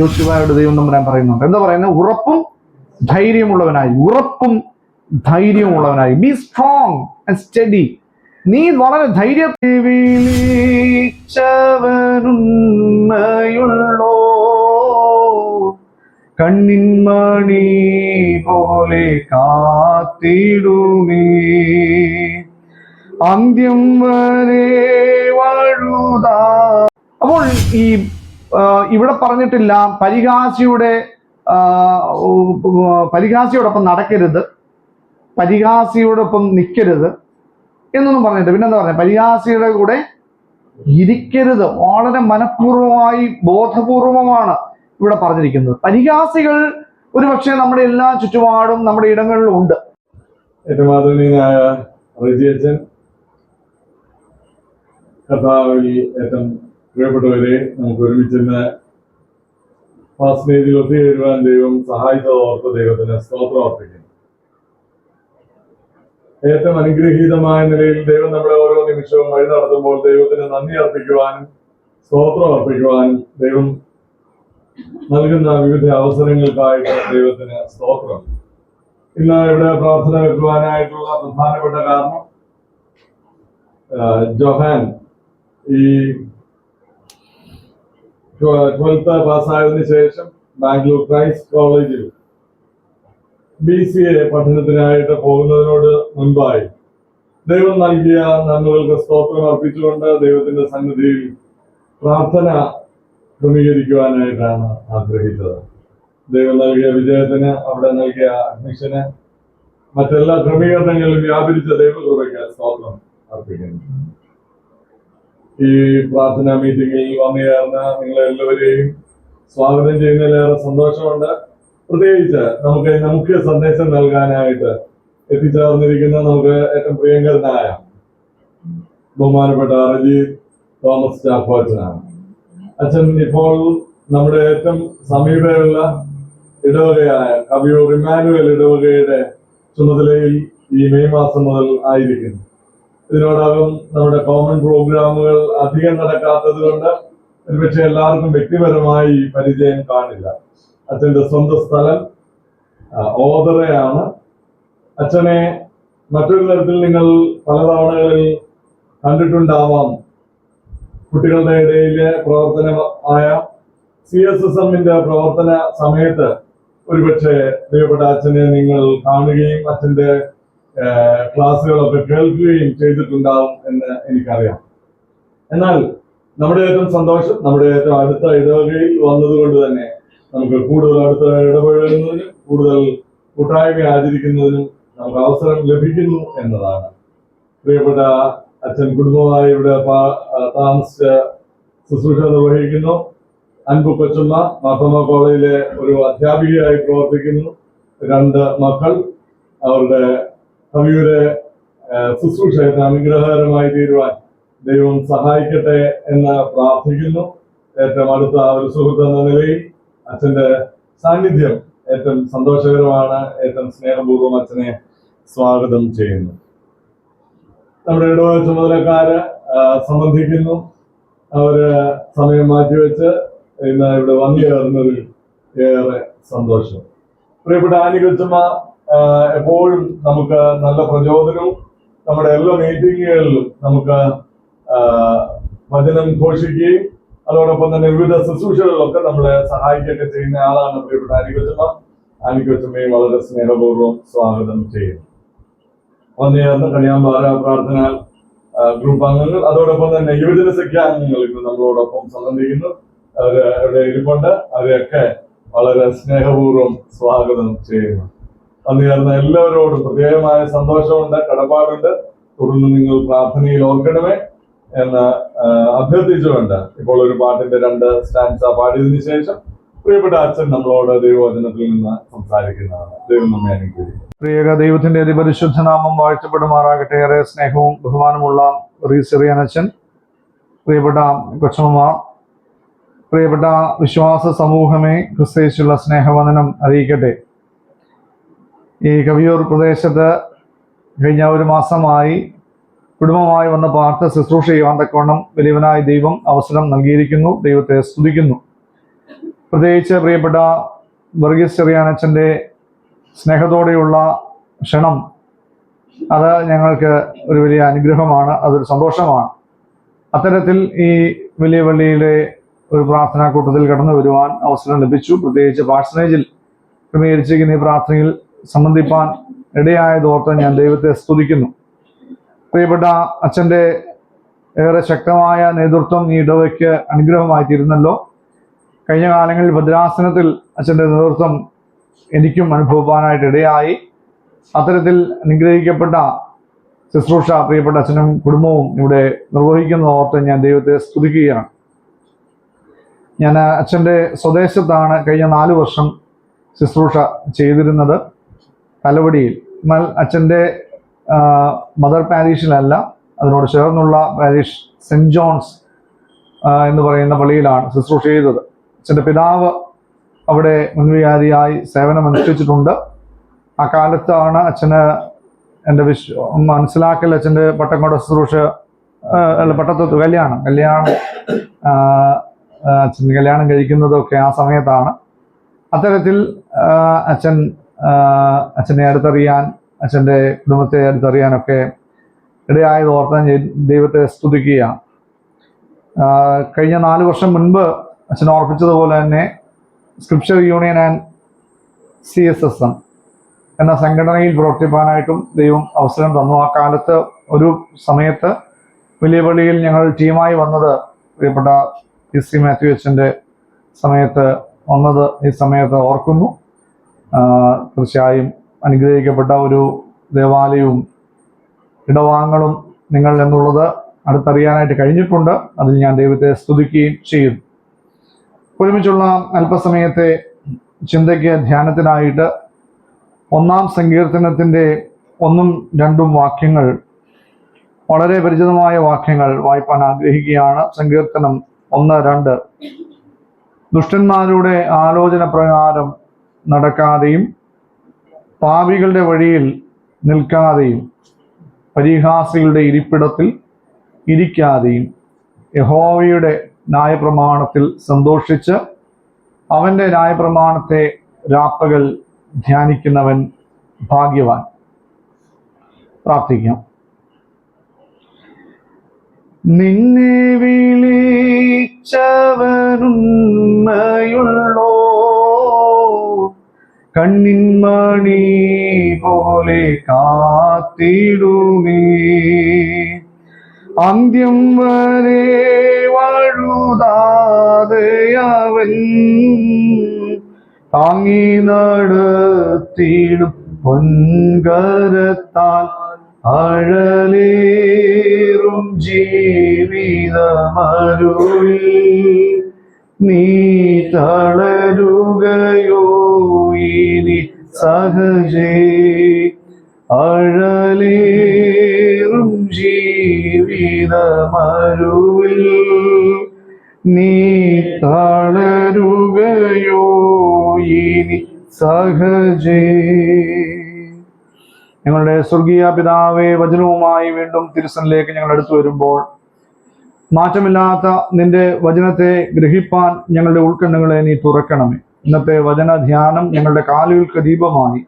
യോശുവയോട് ദൈവം തമ്പുരാൻ പറയുന്നുണ്ട്. എന്താ പറയുന്നത്? ഉറപ്പും ധൈര്യമുള്ളവനായി ബി സ്ട്രോങ് ആൻഡ് സ്റ്റഡി. നീ വളരെ ധൈര്യവനുണ്ണയുള്ളോ കണ്ണിൻമണി പോലെ കാത്തിടുമേ അന്ത്യം വരെ വഴുതാ. അപ്പോൾ ഇവിടെ പറഞ്ഞിട്ടില്ല പരിഹാസിയോടൊപ്പം നടക്കരുത്, പരിഹാസിയോടൊപ്പം നിൽക്കരുത് എന്നൊന്നും പറഞ്ഞിട്ട്. പിന്നെന്താ പറഞ്ഞത്? പരിഹാസിയുടെ കൂടെ ഇരിക്കരുത്. വളരെ മനഃപൂർവ്വമായി ബോധപൂർവമാണ് ഇവിടെ പറഞ്ഞിരിക്കുന്നത്. പരിഹാസികൾ ഒരുപക്ഷെ നമ്മുടെ എല്ലാ ചുറ്റുപാടും നമ്മുടെ ഇടങ്ങളിലും ഉണ്ട്. ഏറ്റവും ആദരണീയനായ റെജി അച്ഛൻ, കർത്താവിൽ ഏറ്റവും പ്രിയപ്പെട്ടവരെ, നമുക്ക് ഒരുമിച്ചിരുന്ന് ഫാസ്റ്റേജിൽ ഒത്തുചേരുവാൻ ദൈവം സഹായിച്ചതോർത്ത് ദൈവത്തിന് സ്തോത്രം അർപ്പിക്കുന്നു. ഏറ്റവും അനുഗ്രഹീതമായ നിലയിൽ ദൈവം നമ്മുടെ ഓരോ നിമിഷവും വഴി നടത്തുമ്പോൾ ദൈവത്തിന് നന്ദി അർപ്പിക്കുവാനും സ്തോത്രം അർപ്പിക്കുവാനും ദൈവം നൽകുന്ന വിവിധ അവസരങ്ങൾക്കായിട്ട് ദൈവത്തിന് സ്തോത്രം. ഇന്ന് ഇവിടെ പ്രാർത്ഥന വെക്കുവാനായിട്ടുള്ള പ്രധാനപ്പെട്ട കാരണം, ജോഹാൻ ഈ 12th പാസ്സായതിനു ശേഷം ബാംഗ്ലൂർ ക്രൈസ്റ്റ് കോളേജിൽ BCA പഠനത്തിനായിട്ട് പോകുന്നതിനോട് മുൻപായി ദൈവം നൽകിയ നന്മകൾക്ക് സ്തോത്രം അർപ്പിച്ചുകൊണ്ട് ദൈവത്തിന്റെ സന്നിധിയിൽ പ്രാർത്ഥന ക്രമീകരിക്കുവാനായിട്ടാണ് ആഗ്രഹിച്ചത്. ദൈവം നൽകിയ വിജയത്തിന്, അവിടെ നൽകിയ അഡ്മിഷന്, മറ്റെല്ലാ ക്രമീകരണങ്ങളിലും വ്യാപരിച്ച ദൈവകൃപയ്ക്ക് സ്തോത്രം അർപ്പിക്കുന്നു. ഈ പ്രാർത്ഥനാ മീറ്റിംഗിൽ വന്നുചേർന്ന നിങ്ങളെല്ലാവരെയും സ്വാഗതം ചെയ്യുന്നതിലേറെ സന്തോഷമുണ്ട്. പ്രത്യേകിച്ച് നമുക്ക് സന്ദേശം നൽകാനായിട്ട് എത്തിച്ചേർന്നിരിക്കുന്ന നമുക്ക് ഏറ്റവും പ്രിയങ്കരനായ ബഹുമാനപ്പെട്ട റജി തോമസ് ചാക്കോച്ചനാണ്. അച്ഛൻ ഇപ്പോൾ നമ്മുടെ ഏറ്റവും സമീപമുള്ള ഇടവകയായ കവിയൂർ ഇമ്മാനുവൽ ഇടവകയുടെ ചുമതലയിൽ ഈ മെയ് മാസം മുതൽ ആയിരിക്കുന്നു. ഇതിനോടകം നമ്മുടെ കോമൺ പ്രോഗ്രാമുകൾ അധികം നടക്കാത്തത് കൊണ്ട് ഒരുപക്ഷെ എല്ലാവർക്കും വ്യക്തിപരമായി പരിചയം കാണില്ല. അച്ഛൻ്റെ സ്വന്തം സ്ഥലം ഓതറയാണ്. അച്ഛനെ മറ്റൊരു തരത്തിൽ നിങ്ങൾ പലതവണകളിൽ കണ്ടിട്ടുണ്ടാവാം. കുട്ടികളുടെ ഇടയിലെ പ്രവർത്തനമായ CSSMന്റെ പ്രവർത്തന സമയത്ത് ഒരുപക്ഷെ പ്രിയപ്പെട്ട അച്ഛനെ നിങ്ങൾ കാണുകയും അച്ഛൻ്റെ ക്ലാസ്സുകളൊക്കെ കേൾക്കുകയും ചെയ്തിട്ടുണ്ടാവും എന്ന് എനിക്കറിയാം. എന്നാൽ നമ്മുടെ ഏറ്റവും സന്തോഷം, നമ്മുടെ ഏറ്റവും അടുത്ത ഇടവകയിൽ വന്നതുകൊണ്ട് തന്നെ നമുക്ക് കൂടുതൽ അടുത്ത ഇടപഴകുന്നതിനും കൂടുതൽ കൂട്ടായ്മ ആചരിക്കുന്നതിനും നമുക്ക് അവസരം ലഭിക്കുന്നു എന്നതാണ്. പ്രിയപ്പെട്ട അച്ഛൻ കുടുംബമായി ഇവിടെ താമസിച്ച് ശുശ്രൂഷ നിർവഹിക്കുന്നു. അൻപു കൊച്ചുമ്മ മാർത്തോമ കോളേജിലെ ഒരു അധ്യാപികയായി പ്രവർത്തിക്കുന്നു. 2 മക്കൾ. അവരുടെ കവിയുടെ ശുശ്രൂഷ അനുഗ്രഹകരമായി തീരുവാൻ ദൈവം സഹായിക്കട്ടെ എന്ന് പ്രാർത്ഥിക്കുന്നു. ഏറ്റവും അടുത്ത ഒരു സുഹൃത്ത് എന്ന നിലയിൽ അച്ഛൻ്റെ സാന്നിധ്യം ഏറ്റവും സന്തോഷകരമാണ്. ഏറ്റവും സ്നേഹപൂർവ്വം അച്ഛനെ സ്വാഗതം ചെയ്യുന്നു. നമ്മുടെ ഇടവക ചുമതലക്കാര് സംബന്ധിക്കുന്നു. അവര് സമയം മാറ്റിവെച്ച് ഇന്ന് ഇവിടെ വന്നു ചേർന്നതിൽ ഏറെ സന്തോഷം. പ്രിയപ്പെട്ട ആനി കൊച്ചുമ്മ എപ്പോഴും നമുക്ക് നല്ല പ്രചോദനവും നമ്മുടെ എല്ലാ മീറ്റിങ്ങുകളിലും നമുക്ക് വചനം ഘോഷിക്കുകയും അതോടൊപ്പം തന്നെ വിവിധ ശുശ്രൂഷകളിലൊക്കെ നമ്മളെ സഹായിക്കുകയൊക്കെ ചെയ്യുന്ന ആളാണ് പ്രിയപ്പെട്ട ആനിക്കൊച്ചുമ്മ. ആനിക്കൊച്ചുമ്മയും വളരെ സ്നേഹപൂർവ്വം സ്വാഗതം ചെയ്യുന്നു. വന്നു ചേർന്ന് കണിയാമ്പാറ പ്രാർത്ഥന ഗ്രൂപ്പ് അംഗങ്ങൾ, അതോടൊപ്പം തന്നെ യുവജന സഖ്യാംഗങ്ങൾ ഇന്ന് നമ്മളോടൊപ്പം സംബന്ധിക്കുന്നു. അവര് ഇവിടെ ഇരിപ്പുണ്ട്. അവരെയൊക്കെ വളരെ സ്നേഹപൂർവ്വം സ്വാഗതം ചെയ്യുന്നു. വന്നു ചേർന്ന എല്ലാവരോടും പ്രത്യേകമായ സന്തോഷമുണ്ട്, കടപ്പാടുണ്ട്. തുടർന്ന് നിങ്ങൾ പ്രാർത്ഥനയിൽ ഓർക്കണമേ എന്ന് അഭ്യർത്ഥിച്ചുകൊണ്ട് ഇപ്പോൾ ഒരു പാട്ടിന്റെ 2 സ്റ്റാൻസ പാടിയതിനു ശേഷം പ്രിയപ്പെട്ട അച്ഛൻ നമ്മളോട് ദൈവവചനത്തിൽ നിന്ന് സംസാരിക്കുന്നതാണ്. ദൈവം നമ്മെ അനുഗ്രഹിക്കും. പ്രിയക ദൈവത്തിന്റെ അതിപരിശുദ്ധ നാമം വാഴ്ത്തപ്പെടുമാറാകട്ടെ. ഏറെ സ്നേഹവും ബഹുമാനമുള്ള റീസിറിയൻ അച്ഛൻ, പ്രിയപ്പെട്ട കൊച്ചമ്മമാർ, പ്രിയപ്പെട്ട വിശ്വാസ സമൂഹമേ, ക്രിസ്തയേശുള്ള സ്നേഹവന്ദനം അറിയിക്കട്ടെ. ഈ കവിയൂർ പ്രദേശത്ത് കഴിഞ്ഞ ഒരു മാസമായി കുടുംബമായി വന്ന പാർട്ട് ശുശ്രൂഷ ചെയ്യുവാൻ തക്കവണ്ണം വലിയവനായ ദൈവം അവസരം നൽകിയിരിക്കുന്നു. ദൈവത്തെ സ്തുതിക്കുന്നു. പ്രത്യേകിച്ച് പ്രിയപ്പെട്ട വർഗീസ് ചെറിയാനച്ഛൻ്റെ സ്നേഹത്തോടെയുള്ള ക്ഷണം, അത് ഞങ്ങൾക്ക് ഒരു വലിയ അനുഗ്രഹമാണ്, അതൊരു സന്തോഷമാണ്. അത്തരത്തിൽ ഈ വലിയ പള്ളിയിലെ ഒരു പ്രാർത്ഥനാ കൂട്ടത്തിൽ കടന്നു വരുവാൻ അവസരം ലഭിച്ചു. പ്രത്യേകിച്ച് പാഴ്സനേജിൽ ക്രമീകരിച്ചിരിക്കുന്ന ഈ പ്രാർത്ഥനയിൽ സംബന്ധിപ്പാൻ ഇടയായതോർത്ത് ഞാൻ ദൈവത്തെ സ്തുതിക്കുന്നു. പ്രിയപ്പെട്ട അച്ഛൻ്റെ ഏറെ ശക്തമായ നേതൃത്വം ഈ ഇടവയ്ക്ക് അനുഗ്രഹമായി തീരുന്നല്ലോ. കഴിഞ്ഞ കാലങ്ങളിൽ ഭദ്രാസനത്തിൽ അച്ഛൻ്റെ നേതൃത്വം എനിക്കും അനുഭവപ്പാനായിട്ട് ഇടയായി. അത്തരത്തിൽ അനുഗ്രഹിക്കപ്പെട്ട ശുശ്രൂഷ പ്രിയപ്പെട്ട അച്ഛനും കുടുംബവും ഇവിടെ നിർവഹിക്കുന്നതോർത്ത് ഞാൻ ദൈവത്തെ സ്തുതിക്കുകയാണ്. ഞാൻ അച്ഛൻ്റെ സ്വദേശത്താണ് കഴിഞ്ഞ 4 വർഷം ശുശ്രൂഷ ചെയ്തിരുന്നത്, തലവടിയിൽ. എന്നാൽ അച്ഛൻ്റെ മദർ പാരീഷിലല്ല, അതിനോട് ചേർന്നുള്ള പാരീഷ് സെൻറ് ജോൺസ് എന്ന് പറയുന്ന പള്ളിയിലാണ് ശുശ്രൂഷ ചെയ്തത്. അച്ഛൻ്റെ പിതാവ് അവിടെ മുൻവികാരിയായി സേവനമനുഷ്ഠിച്ചിട്ടുണ്ട്. ആ കാലത്താണ് അച്ഛന് എൻ്റെ മനസ്സിലാക്കൽ അച്ഛൻ്റെ പട്ടംകൊട ശുശ്രൂഷ പട്ടത്വത്ത് കല്യാണം അച്ഛൻ കല്യാണം കഴിക്കുന്നതൊക്കെ ആ സമയത്താണ്. അത്തരത്തിൽ അച്ഛനെ അടുത്തറിയാൻ, അച്ഛൻ്റെ കുടുംബത്തെ അടുത്തറിയാനൊക്കെ ഇടയായതോർത്ത് ദൈവത്തെ സ്തുതിക്കുകയാണ്. കഴിഞ്ഞ 4 വർഷം മുൻപ് അച്ഛൻ ഓർപ്പിച്ചതുപോലെ തന്നെ സ്ക്രിപ്ചർ യൂണിയൻ ആൻഡ് CSSM എന്ന സംഘടനയിൽ പ്രവർത്തിപ്പാനായിട്ടും ദൈവം അവസരം തന്നു. ആ കാലത്ത് ഒരു സമയത്ത് വലിയ പള്ളിയിൽ ഞങ്ങൾ ടീമായി വന്നത് പ്രിയപ്പെട്ട PC മാത്യു അച്ഛൻ്റെ സമയത്ത് വന്നത് ഈ സമയത്ത് ഓർക്കുന്നു. തീർച്ചയായും അനുഗ്രഹിക്കപ്പെട്ട ഒരു ദേവാലയവും ഇടവാങ്ങളും നിങ്ങൾ എന്നുള്ളത് അടുത്തറിയാനായിട്ട് കഴിഞ്ഞിട്ടുണ്ട്. അതിൽ ഞാൻ ദൈവത്തെ സ്തുതിക്കുകയും ചെയ്യുന്നു. ഒരുമിച്ചുള്ള അല്പസമയത്തെ ചിന്തയ്ക്ക് ധ്യാനത്തിനായിട്ട് 1-ാം സങ്കീർത്തനത്തിൻ്റെ 1ഉം 2ഉം വാക്യങ്ങൾ, വളരെ പരിചിതമായ വാക്യങ്ങൾ വായിപ്പാൻ ആഗ്രഹിക്കുകയാണ്. സങ്കീർത്തനം 1-2. ദുഷ്ടന്മാരുടെ ആലോചന പ്രകാരം നടക്കാതെയും പാപികളുടെ വഴിയിൽ നിൽക്കാതെയും പരിഹാസികളുടെ ഇരിപ്പിടത്തിൽ ഇരിക്കാതെയും യഹോവയുടെ ന്യായപ്രമാണത്തിൽ സന്തോഷിച്ച് അവൻ്റെ ന്യായപ്രമാണത്തെ രാപ്പകൽ ധ്യാനിക്കുന്നവൻ ഭാഗ്യവാൻ. പ്രാർത്ഥിക്കാം. നിന്നെ വിളിച്ചവനുമ്മയുള്ളോ, കണ്ണിൻമണി പോലെ കാത്തിടുമേ. അന്ത്യം വരെ വഴുതാതെ അവൻ താങ്ങി നടത്തിയിടും പൊൻകരത്താൽ. അഴലേറും ജീവിതമരുളിൽ നീ തളരുകയോ ഇനി സഹജേ. അഴലേറും ജീവിതമരുളിൽ നീ തളരുകയോ ഇനി സഹജേ. ഞങ്ങളുടെ സ്വർഗീയ പിതാവേ, വചനവുമായി വീണ്ടും തിരുസനിലേക്ക് ഞങ്ങൾ അടുത്തു വരുമ്പോൾ മാറ്റമില്ലാത്ത നിന്റെ വചനത്തെ ഗ്രഹിപ്പാൻ ഞങ്ങളുടെ ഉൾക്കണ്ണുകളെ നീ തുറക്കണമേ. ഇന്നത്തെ വചന ധ്യാനം ഞങ്ങളുടെ കാലുകൾക്ക് ദീപമായി,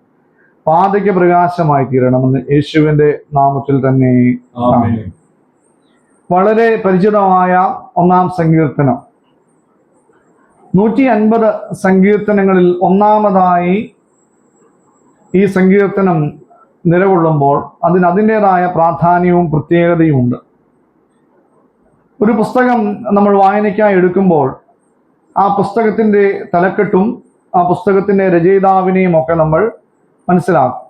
പാതയ്ക്ക് പ്രകാശമായി തീരണമെന്ന് യേശുവിന്റെ നാമത്തിൽ തന്നെ. വളരെ പരിചിതമായ 1-ാം സങ്കീർത്തനം. 150 സങ്കീർത്തനങ്ങളിൽ ഒന്നാമതായി ഈ സങ്കീർത്തനം നിലകൊള്ളുമ്പോൾ അതിൻ്റെതായ പ്രാധാന്യവും പ്രത്യേകതയും ഉണ്ട്. ഒരു പുസ്തകം നമ്മൾ വായനയ്ക്കായി എടുക്കുമ്പോൾ ആ പുസ്തകത്തിൻ്റെ തലക്കെട്ടും ആ പുസ്തകത്തിൻ്റെ രചയിതാവിനെയും ഒക്കെ നമ്മൾ മനസ്സിലാക്കും.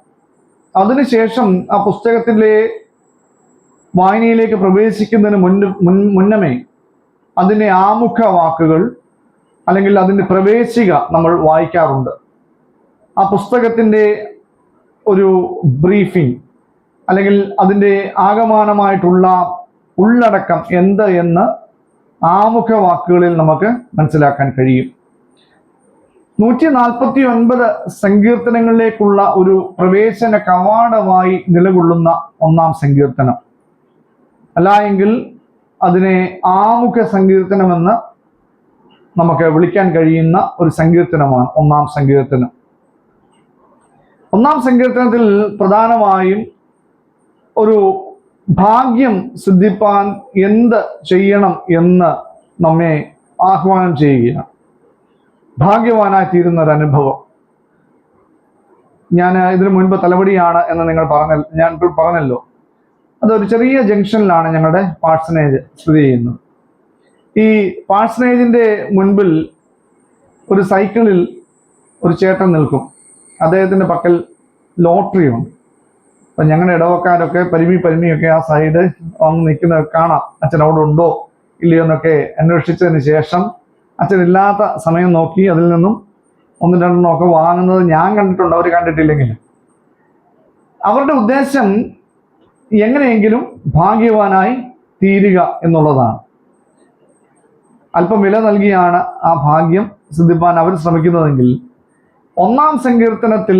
അതിനുശേഷം ആ പുസ്തകത്തിൻ്റെ വായനയിലേക്ക് പ്രവേശിക്കുന്നതിന് മുന്നമേ അതിൻ്റെ ആമുഖ വാക്കുകൾ അല്ലെങ്കിൽ അതിൻ്റെ പ്രവേശിക നമ്മൾ വായിക്കാറുണ്ട്. ആ പുസ്തകത്തിൻ്റെ ഒരു ബ്രീഫിംഗ് അല്ലെങ്കിൽ അതിൻ്റെ ആകമാനമായിട്ടുള്ള ഉള്ളടക്കം എന്ത് എന്ന് ആമുഖ വാക്കുകളിൽ നമുക്ക് മനസ്സിലാക്കാൻ കഴിയും. 149 സങ്കീർത്തനങ്ങളിലേക്കുള്ള ഒരു പ്രവേശന കവാടമായി നിലകൊള്ളുന്ന 1-ാം സങ്കീർത്തനം. അല്ല എങ്കിൽ അതിനെ ആമുഖ സങ്കീർത്തനമെന്ന് നമുക്ക് വിളിക്കാൻ കഴിയുന്ന ഒരു സങ്കീർത്തനമാണ് 1-ാം സങ്കീർത്തനം. 1-ാം സങ്കീർത്തനത്തിൽ പ്രധാനമായും ഒരു ഭാഗ്യം സിദ്ധിപ്പാൻ എന്ത് ചെയ്യണം എന്ന് നമ്മെ ആഹ്വാനം ചെയ്യുകയാണ്. ഭാഗ്യവാനായി തീരുന്ന ഒരു അനുഭവം. ഞാൻ ഇതിനു മുൻപ് തലവടിയാണ് എന്ന് ഞാൻ പറഞ്ഞല്ലോ. അതൊരു ചെറിയ ജംഗ്ഷനിലാണ് ഞങ്ങളുടെ പാഴ്സനേജ് സ്ഥിതി ചെയ്യുന്നത്. ഈ പാഴ്സനേജിന്റെ മുൻപിൽ ഒരു സൈക്കിളിൽ ഒരു ചേട്ടൻ നിൽക്കും. അദ്ദേഹത്തിന്റെ പക്കൽ ലോട്ടറി ഉണ്ട്. അപ്പൊ ഞങ്ങളുടെ ഇടവക്കാരൊക്കെ പരിമിയൊക്കെ ആ സൈഡ് വന്ന് നിൽക്കുന്നത് കാണാം. അച്ഛൻ അവിടെ ഉണ്ടോ ഇല്ലയോ എന്നൊക്കെ അന്വേഷിച്ചതിന് ശേഷം അച്ഛനില്ലാത്ത സമയം നോക്കി അതിൽ നിന്നും 1-2 ഒക്കെ വാങ്ങുന്നത് ഞാൻ കണ്ടിട്ടുണ്ട്, അവർ കണ്ടിട്ടില്ലെങ്കിൽ. അവരുടെ ഉദ്ദേശം എങ്ങനെയെങ്കിലും ഭാഗ്യവാനായി തീരുക എന്നുള്ളതാണ്. അല്പം വില നൽകിയാണ് ആ ഭാഗ്യം സിദ്ധിപ്പാൻ അവർ ശ്രമിക്കുന്നതെങ്കിൽ 1-ാം സങ്കീർത്തനത്തിൽ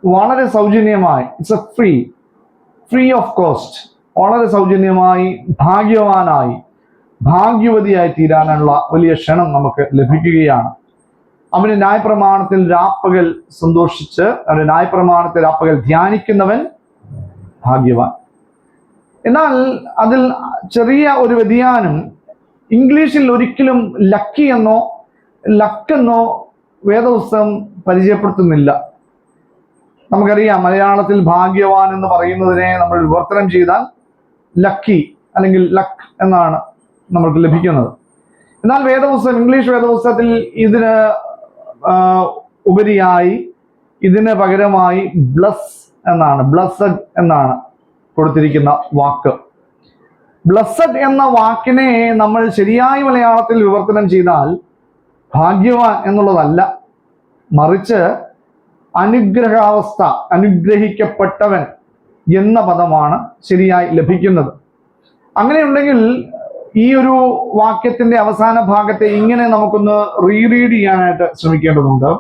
വളരെ സൗജന്യമായി, it's A free of cost, വളരെ സൗജന്യമായി ഭാഗ്യവാനായി ഭാഗ്യവതിയായി തീരാനുള്ള വലിയ ക്ഷണം നമുക്ക് ലഭിക്കുകയാണ്. അവന് ന്യായപ്രമാണത്തിൽ രാപ്പകൽ സന്തോഷിച്ച് അവന്റെ ന്യായപ്രമാണത്തിൽ രാപ്പകൽ ധ്യാനിക്കുന്നവൻ ഭാഗ്യവാൻ. എന്നാൽ അതിൽ ചെറിയ ഒരു വ്യതിയാനം. ഇംഗ്ലീഷിൽ ഒരിക്കലും ലക്കി എന്നോ ലക്കെന്നോ വേദപുസ്തകം പരിചയപ്പെടുത്തുന്നില്ല. നമുക്കറിയാം, മലയാളത്തിൽ ഭാഗ്യവാൻ എന്ന് പറയുന്നതിനെ നമ്മൾ വിവർത്തനം ചെയ്താൽ ലക്കി അല്ലെങ്കിൽ ലക്ക് എന്നാണ് നമ്മൾക്ക് ലഭിക്കുന്നത്. എന്നാൽ ഇംഗ്ലീഷ് വേദപുസ്തകത്തിൽ ഇതിന് ഉപരിയായി, ഇതിന് പകരമായി ബ്ലസ്സഡ് എന്നാണ് കൊടുത്തിരിക്കുന്ന വാക്ക്. ബ്ലസ്സഡ് എന്ന വാക്കിനെ നമ്മൾ ശരിയായ മലയാളത്തിൽ വിവർത്തനം ചെയ്താൽ ഭാഗ്യവാൻ എന്നുള്ളതല്ല, മറിച്ച് അനുഗ്രഹാവസ്ഥ, അനുഗ്രഹിക്കപ്പെട്ടവൻ എന്ന പദമാണ് ശരിയായി ലഭിക്കുന്നത്. അങ്ങനെയുണ്ടെങ്കിൽ ഈ ഒരു വാക്യത്തിന്റെ അവസാന ഭാഗത്തെ ഇങ്ങനെ നമുക്കൊന്ന് റീഡ് ചെയ്യാനായിട്ട് ശ്രമിക്കേണ്ടതുണ്ട്.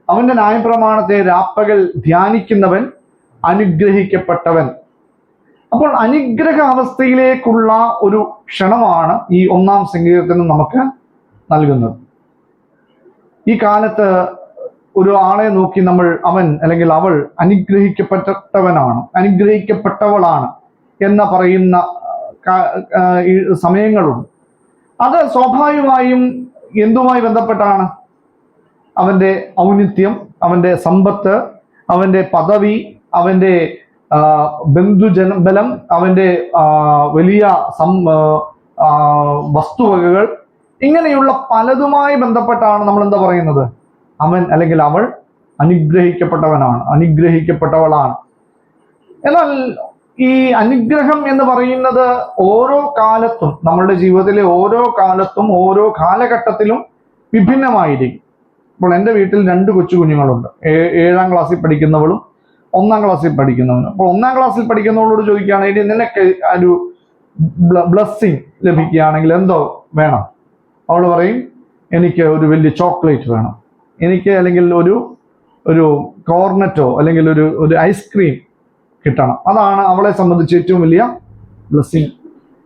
അവന്റെ ന്യായപ്രമാണത്തെ രാപ്പകൽ ധ്യാനിക്കുന്നവൻ അനുഗ്രഹിക്കപ്പെട്ടവൻ. അപ്പോൾ അനുഗ്രഹ അവസ്ഥയിലേക്കുള്ള ഒരു ക്ഷണമാണ് ഈ 1-ാം സങ്കീർത്തനം നമുക്ക് നൽകുന്നത്. ഈ കാലത്ത് ഒരു ആളെ നോക്കി അവൻ അല്ലെങ്കിൽ അവൾ അനുഗ്രഹിക്കപ്പെട്ടവനാണ്, അനുഗ്രഹിക്കപ്പെട്ടവളാണ് എന്ന് പറയുന്ന സമയങ്ങളുണ്ട്. അത് സ്വാഭാവികമായും എന്തുമായി ബന്ധപ്പെട്ടാണ്? അവന്റെ ഔന്നിത്യം, അവന്റെ സമ്പത്ത്, അവന്റെ പദവി, അവന്റെ ബന്ധുജനബലം, അവന്റെ വലിയ വസ്തുവകകൾ, ഇങ്ങനെയുള്ള പലതുമായി ബന്ധപ്പെട്ടാണ് നമ്മൾ എന്താ പറയുന്നത്? അവൻ അല്ലെങ്കിൽ അവൾ അനുഗ്രഹിക്കപ്പെട്ടവനാണ്, അനുഗ്രഹിക്കപ്പെട്ടവളാണ്. എന്നാൽ ഈ അനുഗ്രഹം എന്ന് പറയുന്നത് ഓരോ കാലത്തും, നമ്മളുടെ ജീവിതത്തിലെ ഓരോ കാലത്തും ഓരോ കാലഘട്ടത്തിലും വിഭിന്നമായിരിക്കും. ഇപ്പോൾ എൻ്റെ വീട്ടിൽ 2 കൊച്ചു കുഞ്ഞുങ്ങളുണ്ട്. 7-ാം ക്ലാസ്സിൽ പഠിക്കുന്നവളും 1-ാം ക്ലാസ്സിൽ പഠിക്കുന്നവനും. അപ്പോൾ 1-ാം ക്ലാസ്സിൽ പഠിക്കുന്നവളോട് ചോദിക്കുകയാണെങ്കിൽ നിനക്ക് ഒരു ബ്ലെസ്സിങ് ലഭിക്കുകയാണെങ്കിൽ എന്തോ വേണം? അവൾ പറയും, എനിക്ക് ഒരു വലിയ ചോക്ലേറ്റ് വേണം, എനിക്ക് അല്ലെങ്കിൽ ഒരു കോർണറ്റോ അല്ലെങ്കിൽ ഒരു ഐസ്ക്രീം കിട്ടണം. അതാണ് അവളെ സംബന്ധിച്ച് ഏറ്റവും വലിയ ബ്ലെസ്സിങ്.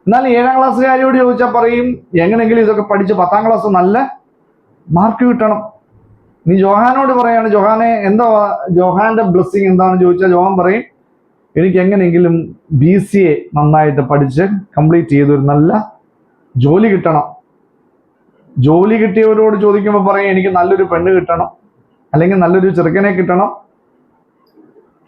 എന്നാൽ 7-ാം ക്ലാസ്സുകാരിയോട് ചോദിച്ചാൽ പറയും, എങ്ങനെയെങ്കിലും ഇതൊക്കെ പഠിച്ച് 10-ാം ക്ലാസ് നല്ല മാർക്ക് കിട്ടണം. നീ ജോഹാനോട് പറയാണ്, ജോഹാന്റെ ബ്ലെസ്സിങ് എന്താണെന്ന് ചോദിച്ചാൽ ജോഹാൻ പറയും, എനിക്ക് എങ്ങനെയെങ്കിലും BCA നന്നായിട്ട് പഠിച്ച് കംപ്ലീറ്റ് ചെയ്തൊരു നല്ല ജോലി കിട്ടണം. ജോലി കിട്ടിയവരോട് ചോദിക്കുമ്പോൾ പറയും, എനിക്ക് നല്ലൊരു പെണ്ണ് കിട്ടണം, അല്ലെങ്കിൽ നല്ലൊരു ചെറുക്കനെ കിട്ടണം.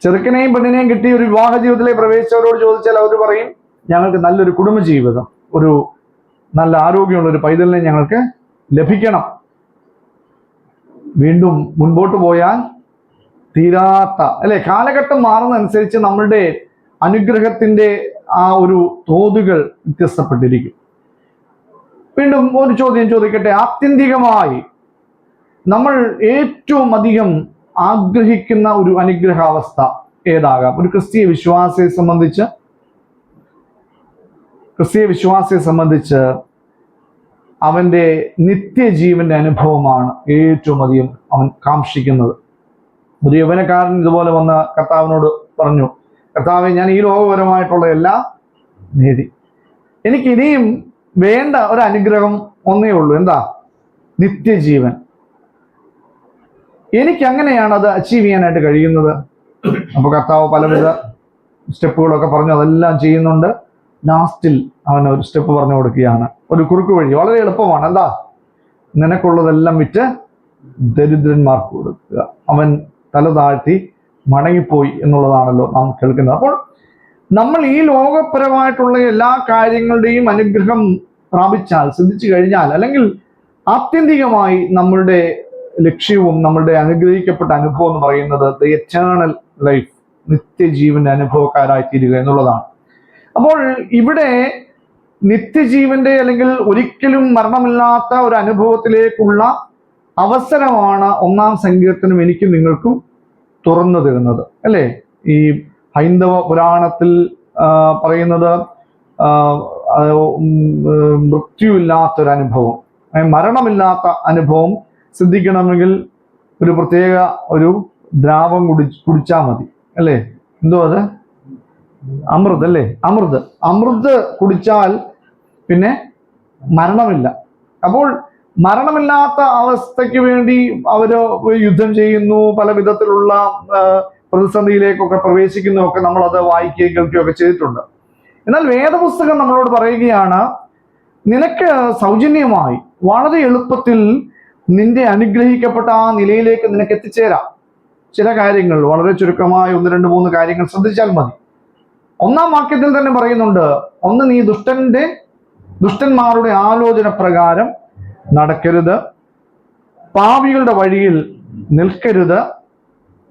ചെറുക്കനെയും പെണ്ണിനെയും കിട്ടി ഒരു വിവാഹ ജീവിതത്തിലേക്ക് പ്രവേശിച്ചവരോട് ചോദിച്ചാൽ അവർ പറയും, ഞങ്ങൾക്ക് നല്ലൊരു കുടുംബജീവിതം, ഒരു നല്ല ആരോഗ്യമുള്ള ഒരു പൈതലിനെ ഞങ്ങൾക്ക് ലഭിക്കണം. വീണ്ടും മുൻപോട്ട് പോയാൽ തീരാത്ത കാലഘട്ടം മാറുന്നതനുസരിച്ച് നമ്മളുടെ അനുഗ്രഹത്തിന്റെ ആ ഒരു തോതുകൾ വ്യത്യസ്തപ്പെട്ടിരിക്കും. വീണ്ടും ഒരു ചോദ്യം ചോദിക്കട്ടെ. ആത്യന്തികമായി നമ്മൾ ഏറ്റവും അധികം ആഗ്രഹിക്കുന്ന ഒരു അനുഗ്രഹാവസ്ഥ ഏതാകാം? ഒരു ക്രിസ്തീയ വിശ്വാസിയെ സംബന്ധിച്ച് അവന്റെ നിത്യജീവന്റെ അനുഭവമാണ് ഏറ്റവും അധികം അവൻ കാക്ഷിക്കുന്നത്. ഒരു യൗവനക്കാരൻ ഇതുപോലെ വന്ന് കർത്താവിനോട് പറഞ്ഞു, കർത്താവെ, ഞാൻ ഈ ലോകപരമായിട്ടുള്ള എല്ലാം നേടി, എനിക്ക് ഇനിയും വേണ്ട ഒരു അനുഗ്രഹം ഒന്നേ ഉള്ളൂ. എന്താ? നിത്യജീവൻ. എനിക്ക് അങ്ങനെയാണ് അത് അച്ചീവ് ചെയ്യാനായിട്ട് കഴിയുന്നത്. അപ്പൊ കർത്താവ് പലവിധ സ്റ്റെപ്പുകളൊക്കെ പറഞ്ഞു, അതെല്ലാം ചെയ്യുന്നുണ്ട്. ലാസ്റ്റിൽ അവൻ ഒരു സ്റ്റെപ്പ് പറഞ്ഞു കൊടുക്കുകയാണ്, ഒരു കുറുക്ക് വഴി. വളരെ എളുപ്പമാണ്. എന്താ? നിനക്കുള്ളതെല്ലാം വിറ്റ് ദരിദ്രന്മാർക്ക് കൊടുക്കുക. അവൻ തല താഴ്ത്തി മടങ്ങിപ്പോയി എന്നുള്ളതാണല്ലോ നാം കേൾക്കുന്നത്. അപ്പോൾ നമ്മൾ ഈ ലോകപരമായിട്ടുള്ള എല്ലാ കാര്യങ്ങളുടെയും അനുഗ്രഹം പ്രാപിച്ചാൽ, സിദ്ധിച്ചു കഴിഞ്ഞാൽ, അല്ലെങ്കിൽ ആത്യന്തികമായി നമ്മളുടെ ലക്ഷ്യവും നമ്മളുടെ അനുഗ്രഹിക്കപ്പെട്ട അനുഭവം എന്ന് പറയുന്നത് ദ എറ്റേണൽ ലൈഫ്, നിത്യജീവന്റെ അനുഭവക്കാരായി തീരുക എന്നുള്ളതാണ്. അപ്പോൾ ഇവിടെ നിത്യജീവന്റെ അല്ലെങ്കിൽ ഒരിക്കലും മരണമില്ലാത്ത ഒരു അനുഭവത്തിലേക്കുള്ള അവസരമാണ് 1-ാം സങ്കീർത്തനം എനിക്കും നിങ്ങൾക്കും തുറന്നു തരുന്നത്, അല്ലേ? ഈ ഹൈന്ദവ പുരാണത്തിൽ പറയുന്നത് മൃത്യുവില്ലാത്തൊരനുഭവം, മരണമില്ലാത്ത അനുഭവം സിദ്ധിക്കണമെങ്കിൽ ഒരു പ്രത്യേക ഒരു ദ്രാവം കുടിച്ചാൽ മതി, അല്ലേ? എന്തോ അത്? അമൃത്, അല്ലേ? അമൃത് കുടിച്ചാൽ പിന്നെ മരണമില്ല. അപ്പോൾ മരണമില്ലാത്ത അവസ്ഥയ്ക്ക് വേണ്ടി അവര് യുദ്ധം ചെയ്യുന്നു, പല വിധത്തിലുള്ള പ്രതിസന്ധിയിലേക്കൊക്കെ പ്രവേശിക്കുന്നു, ഒക്കെ നമ്മളത് വായിക്കുകയും കേൾക്കുകയൊക്കെ ചെയ്തിട്ടുണ്ട്. എന്നാൽ വേദപുസ്തകം നമ്മളോട് പറയുകയാണ്, നിനക്ക് സൗജന്യമായി വളരെ എളുപ്പത്തിൽ നിന്റെ അനുഗ്രഹിക്കപ്പെട്ട ആ നിലയിലേക്ക് നിനക്ക് എത്തിച്ചേരാം. ചില കാര്യങ്ങൾ, വളരെ ചുരുക്കമായ 1, 2, 3 കാര്യങ്ങൾ ശ്രദ്ധിച്ചാൽ മതി. 1-ാം വാക്യത്തിൽ തന്നെ പറയുന്നുണ്ട്, ഒന്ന്, നീ ദുഷ്ടന്മാരുടെ ആലോചന പ്രകാരം നടക്കരുത്, പാപികളുടെ വഴിയിൽ നിൽക്കരുത്,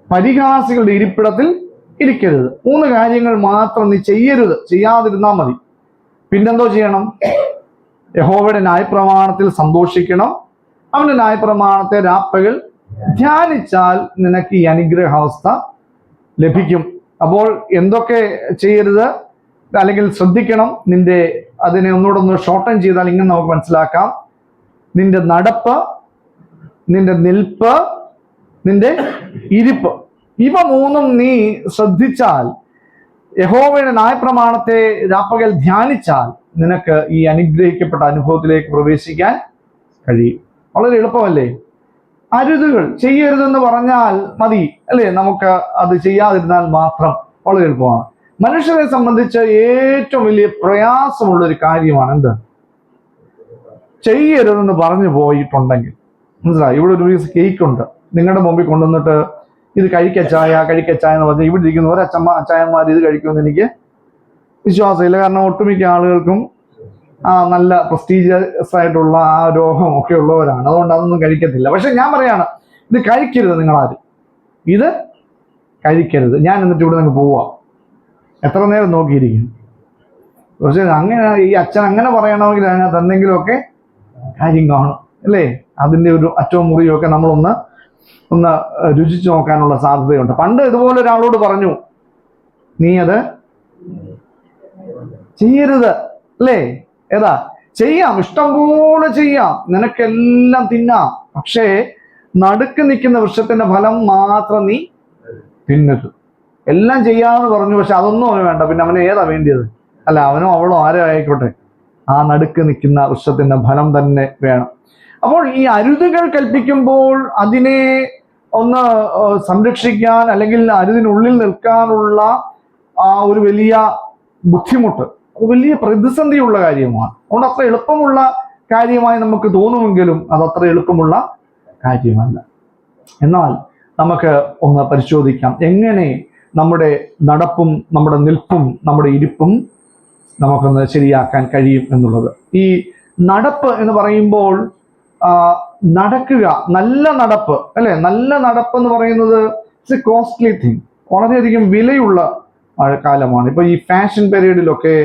പരിഹാസികളുടെ ഇരിപ്പിടത്തിൽ ഇരിക്കരുത്. 3 കാര്യങ്ങൾ മാത്രം നീ ചെയ്യാതിരുന്നാൽ മതി. പിന്നെന്തോ ചെയ്യണം? യഹോവയുടെ ന്യായപ്രമാണത്തിൽ സന്തോഷിക്കണം, അവന്റെ ന്യായപ്രമാണത്തെ രാപ്പകൽ ധ്യാനിച്ചാൽ നിനക്ക് ഈ അനുഗ്രഹാവസ്ഥ ലഭിക്കും. അപ്പോൾ എന്തൊക്കെ ചെയ്യരുത് അല്ലെങ്കിൽ ശ്രദ്ധിക്കണം? അതിനെ ഒന്നുകൂടെ ഷോർട്ടൻ ചെയ്താൽ ഇങ്ങനെ നമുക്ക് മനസ്സിലാക്കാം: നിന്റെ നടപ്പ്, നിന്റെ നിൽപ്പ്, നിന്റെ ഇരിപ്പ്, ഇവ 3ഉം നീ ശ്രദ്ധിച്ചാൽ, യഹോവയുടെ ന്യായപ്രമാണത്തെ രാപ്പകൽ ധ്യാനിച്ചാൽ നിനക്ക് ഈ അനുഗ്രഹിക്കപ്പെട്ട അനുഭവത്തിലേക്ക് പ്രവേശിക്കാൻ കഴിയും. വളരെ എളുപ്പമല്ലേ? അരുതുകൾ ചെയ്യരുതെന്ന് പറഞ്ഞാൽ മതി, അല്ലേ? നമുക്ക് അത് ചെയ്യാതിരുന്നാൽ മാത്രം വളരെ എളുപ്പമാണ്. മനുഷ്യരെ സംബന്ധിച്ച് ഏറ്റവും വലിയ പ്രയാസമുള്ള ഒരു കാര്യമാണ് എന്ത്? ചെയ്യരുതെന്ന് പറഞ്ഞു പോയിട്ടുണ്ടെങ്കിൽ. മനസ്സിലായി? ഇവിടെ ഒരു പീസ് കേക്ക് ഉണ്ട്, നിങ്ങളുടെ മുമ്പിൽ കൊണ്ടുവന്നിട്ട് ഇത് കഴിക്കച്ചായ എന്ന് പറഞ്ഞാൽ ഇവിടെ ഇരിക്കുന്ന അച്ചായന്മാർ ഇത് കഴിക്കുമെന്ന് എനിക്ക് വിശ്വാസമില്ല. കാരണം ഒട്ടുമിക്ക ആളുകൾക്കും നല്ല പ്രസ്റ്റീജിയസ് ആയിട്ടുള്ള ആ രോഗം ഒക്കെ ഉള്ളവരാണ്, അതുകൊണ്ട് അതൊന്നും കഴിക്കത്തില്ല. പക്ഷെ ഞാൻ പറയാണ്, ഇത് കഴിക്കരുത്. നിങ്ങളാരും ഇത് കഴിക്കരുത്. ഞാൻ എന്നിട്ട് ഇവിടെ നിന്ന് പോവാ, എത്ര നേരം നോക്കിയിരിക്കും? പക്ഷെ അങ്ങനെ ഈ അച്ഛൻ അങ്ങനെ പറയണമെങ്കിൽ അതിനകത്ത് എന്തെങ്കിലുമൊക്കെ കാര്യം കാണും, അല്ലേ? അതിൻ്റെ ഒരു അറ്റവും മുറിയും ഒക്കെ നമ്മളൊന്ന് രുചിച്ചു നോക്കാനുള്ള സാധ്യതയുണ്ട്. പണ്ട് ഇതുപോലെ ഒരാളോട് പറഞ്ഞു, നീ അത് ചെയ്യരുത്, അല്ലേ? ഏതാ? ചെയ്യാം, ഇഷ്ടം പോലെ ചെയ്യാം, നിനക്കെല്ലാം തിന്നാം, പക്ഷേ നടുക്ക് നിൽക്കുന്ന വൃക്ഷത്തിന്റെ ഫലം മാത്രം നീ തിന്നരുത്. എല്ലാം ചെയ്യാമെന്ന് പറഞ്ഞു, പക്ഷെ അതൊന്നും അവന് വേണ്ട. പിന്നെ അവന് ഏതാ വേണ്ടിയത്? അല്ല, അവനോ അവളോ ആരോ ആയിക്കോട്ടെ, ആ നടുക്ക് നിൽക്കുന്ന വൃക്ഷത്തിന്റെ ഫലം തന്നെ വേണം. അപ്പോൾ ഈ അരുതുകൾ കൽപ്പിക്കുമ്പോൾ അതിനെ ഒന്ന് സംരക്ഷിക്കാൻ, അല്ലെങ്കിൽ അരുതിനുള്ളിൽ നിൽക്കാനുള്ള ആ ഒരു വലിയ ബുദ്ധിമുട്ട്, വലിയ പ്രതിസന്ധിയുള്ള കാര്യമാണ്. അതുകൊണ്ട് അത്ര എളുപ്പമുള്ള കാര്യമായി നമുക്ക് തോന്നുമെങ്കിലും അതത്ര എളുപ്പമുള്ള കാര്യമല്ല. എന്നാൽ നമുക്ക് ഒന്ന് പരിശോധിക്കാം, എങ്ങനെ നമ്മുടെ നടപ്പും നമ്മുടെ നിൽപ്പും നമ്മുടെ ഇരിപ്പും നമുക്കൊന്ന് ശരിയാക്കാൻ കഴിയും എന്നുള്ളത്. ഈ നടപ്പ് എന്ന് പറയുമ്പോൾ നടക്കുക, നല്ല നടപ്പ്, അല്ലെ? നല്ല നടപ്പ് എന്ന് പറയുന്നത് ഇറ്റ്സ് എ കോസ്റ്റ്ലി തിങ്, വളരെയധികം വിലയുള്ള കാലമാണ്. ഇപ്പൊ ഈ ഫാഷൻ പീരീഡിലൊക്കെ